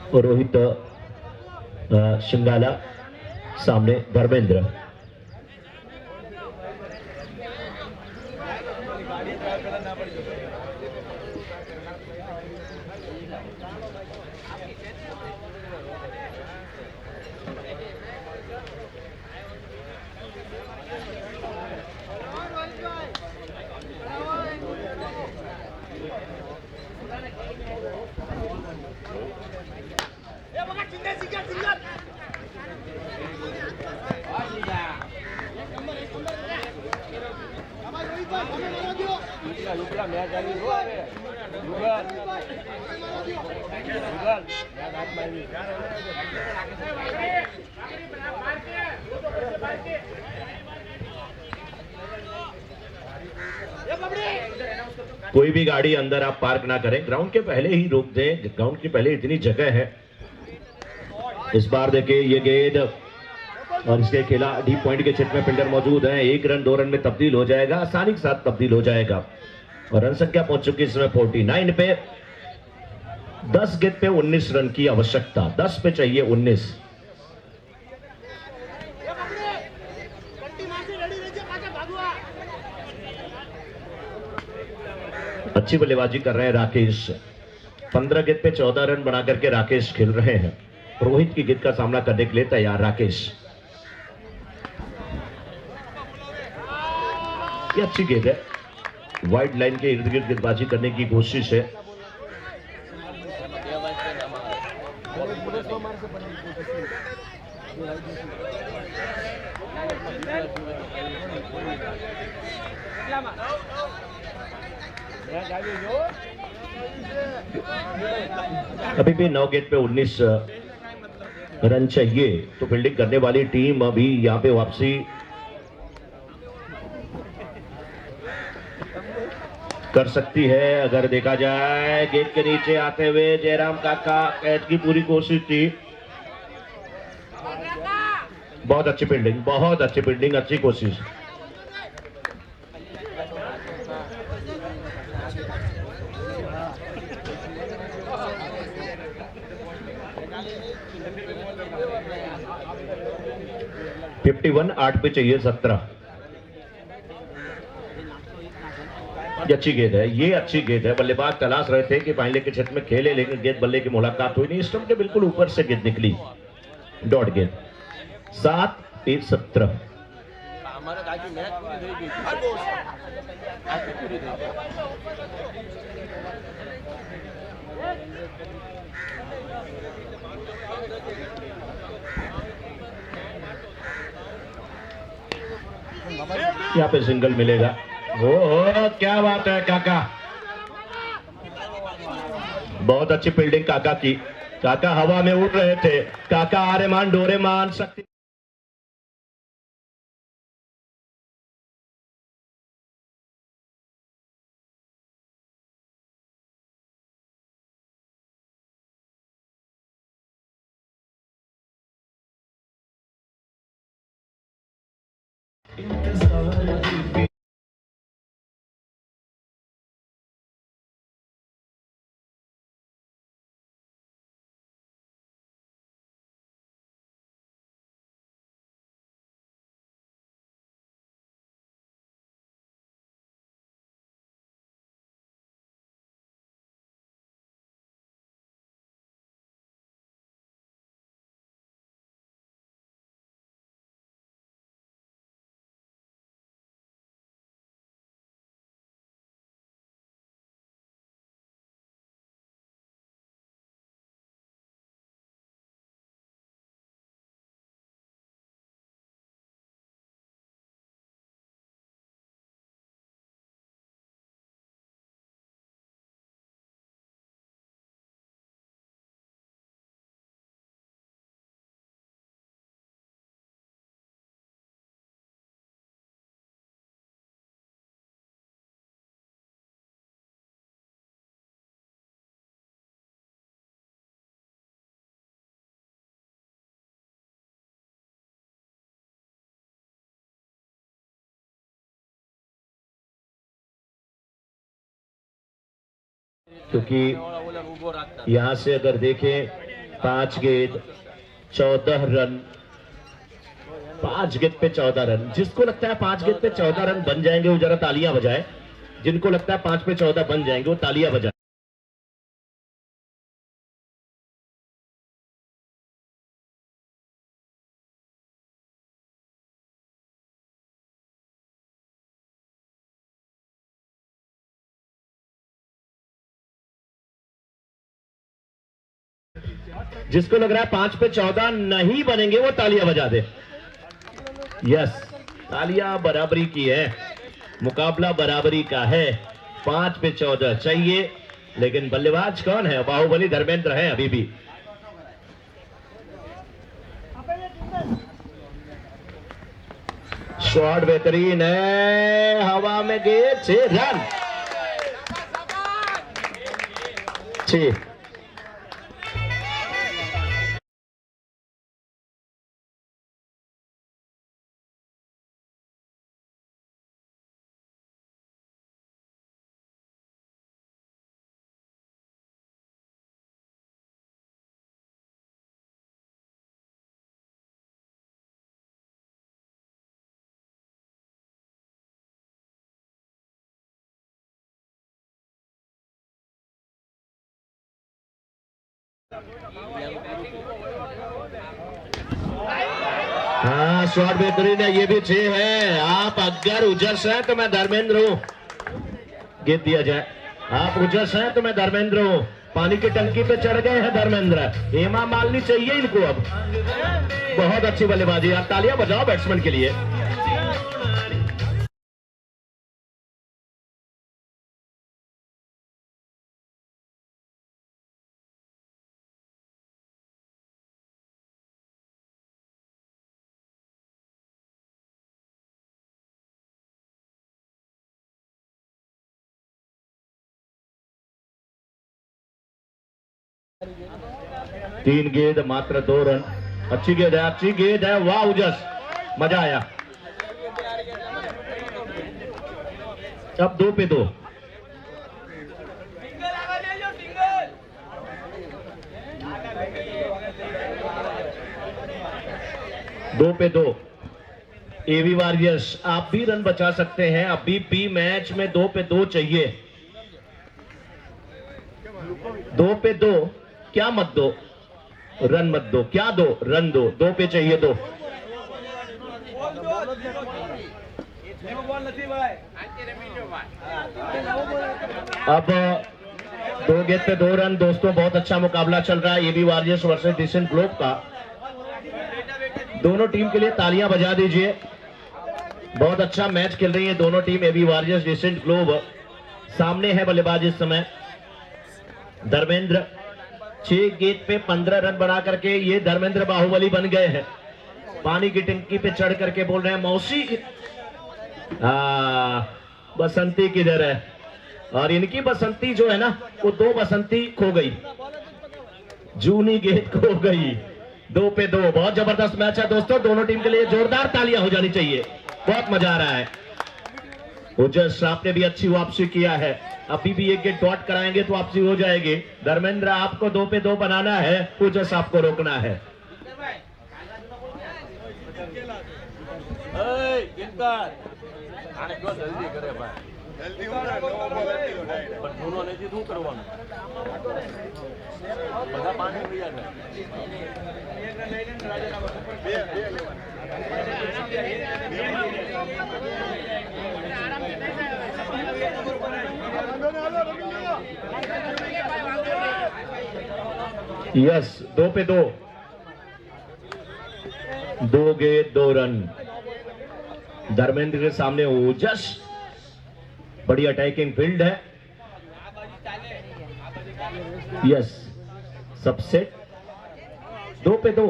और रोहित शिंगाला, सामने धर्मेंद्र। कोई भी गाड़ी अंदर आप पार्क ना करें, ग्राउंड के पहले ही रोक दें, ग्राउंड के पहले इतनी जगह है। इस बार देखिए ये गेंद और इसके खिला डीप पॉइंट के क्षेत्र में फील्डर मौजूद है, 1 रन 2 रन में तब्दील हो जाएगा, आसानी के साथ तब्दील हो जाएगा। और रन संख्या पहुंच चुकी है इसमें 49 पे। 10 गेंद पे 19 रन की आवश्यकता, 10 पे चाहिए 19। अच्छी बल्लेबाजी कर रहे हैं राकेश। 15 गेंद पे 14 रन बना करके राकेश खेल रहे हैं। रोहित की गेंद का सामना करने के लिए तैयार राकेश। ये अच्छी गेंद है, वाइड लाइन के इर्द गिर्द गेंदबाजी करने की कोशिश है। अभी भी 9 गेंद पे 19 रन चाहिए, तो फील्डिंग करने वाली टीम अभी यहां पे वापसी कर सकती है। अगर देखा जाए गेंद के नीचे आते हुए जयराम काका, कैच की पूरी कोशिश थी। बहुत अच्छी फील्डिंग, बहुत अच्छी फील्डिंग, अच्छी कोशिश। फिफ्टी 8 पे चाहिए 17। ये अच्छी गेंद है, ये अच्छी गेंद है। बल्लेबाज तलाश रहे थे कि फाइनल के क्षेत्र में खेले, लेकिन गेंद बल्ले की मुलाकात हुई नहीं। स्टंप के बिल्कुल ऊपर से गेंद निकली, डॉट गेंद। 7-17। यहाँ पे सिंगल मिलेगा। ओ क्या बात है काका, बहुत अच्छी फील्डिंग काका की। काका हवा में उड़ रहे थे। काका आर्यमान डोरेमान शक्ति। क्योंकि यहां से अगर देखें 5 गेंद 14 रन, 5 गेंद पे 14 रन। जिसको लगता है 5 गेंद पे 14 रन बन जाएंगे वो जरा तालियां बजाए। जिनको लगता है 5 पे 14 बन जाएंगे वो तालियां बजाए। जिसको लग रहा है 5 पे 14 नहीं बनेंगे वो तालियां बजा दे। यस, तालियां बराबरी की है, मुकाबला बराबरी का है। 5 पे 14 चाहिए, लेकिन बल्लेबाज कौन है? बाहुबली धर्मेंद्र है अभी भी। शॉट बेहतरीन है, हवा में गेंद, 6 रन। 6 हाँ शॉट बेहतरीन है, ये भी 6 है। आप अगर उजस हैं तो मैं धर्मेंद्र हूँ, गेंद दिया जाए। आप उजस हैं तो मैं धर्मेंद्र हूँ। पानी की टंकी पे चढ़ गए हैं धर्मेंद्र, हेमा मालिनी चाहिए इनको अब। बहुत अच्छी बल्लेबाजी, आप तालियां बजाओ बैट्समैन के लिए। तीन गेंद मात्र 2 रन। अच्छी गेंद है, अच्छी गेंद है, वाह उजस, मजा आया। अब 2 पे 2। दो पे 2। एवी वॉरियर्स आप भी रन बचा सकते हैं, अभी भी मैच में 2 पे 2 चाहिए। 2 पे 2, क्या मत दो, रन मत दो, क्या दो, रन दो। 2 पे चाहिए 2। अब 2 गेंद पे 2 रन। दोस्तों बहुत अच्छा मुकाबला चल रहा है AB Warriors versus Decent Globe का। दोनों टीम के लिए तालियां बजा दीजिए। बहुत अच्छा मैच खेल रही है दोनों team, AB Warriors Decent Globe. सामने है बल्लेबाज इस समय धर्मेंद्र। 6 गेंद पे 15 रन बना करके ये धर्मेंद्र बाहुबली बन गए हैं। पानी की टंकी पे चढ़ करके बोल रहे हैं मौसी बसंती किधर है। और इनकी बसंती जो है ना, वो 2 बसंती खो गई, जूनी गेंद खो गई। 2 पे 2, बहुत जबरदस्त मैच है दोस्तों। दोनों टीम के लिए जोरदार तालियां हो जानी चाहिए, बहुत मजा आ रहा है। ओजस आपने भी अच्छी वापसी किया है, अभी भी एक गेंद डॉट कराएंगे तो वापसी हो जाएगी। धर्मेंद्र आपको 2 पे 2 बनाना है, ओजस आपको रोकना है। यस, 2 पे 2, 2 गेंद 2 रन। धर्मेंद्र के सामने ओजस, बड़ी अटैकिंग फील्ड है। यस, सबसे 2 पे 2,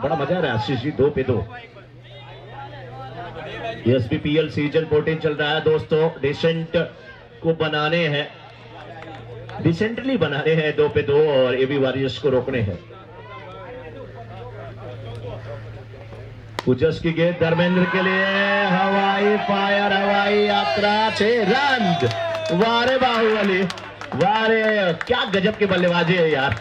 बड़ा मजा आ रहा है आशीष जी। 2 पे 2। एसपीपीएल सीजन 14 चल रहा है दोस्तों। डिसेंट को बनाने हैं, डिसेंटली बनाने हैं 2 पे 2 और एबी वॉरियर्स को रोकने हैं। उजस की गेंद धर्मेंद्र के लिए, हवाई फायर, हवाई यात्रा, 6 रन। वारे बाहुबली, वारे, क्या गजब की बल्लेबाजी है यार।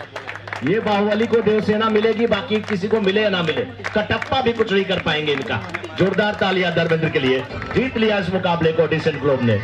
ये बाहुबली को देवसेना मिलेगी, बाकी किसी को मिले या ना मिले, कटप्पा भी कुछ नहीं कर पाएंगे इनका। जोरदार तालियां धर्मेंद्र के लिए। जीत लिया इस मुकाबले को डिसेंट ग्लोब ने।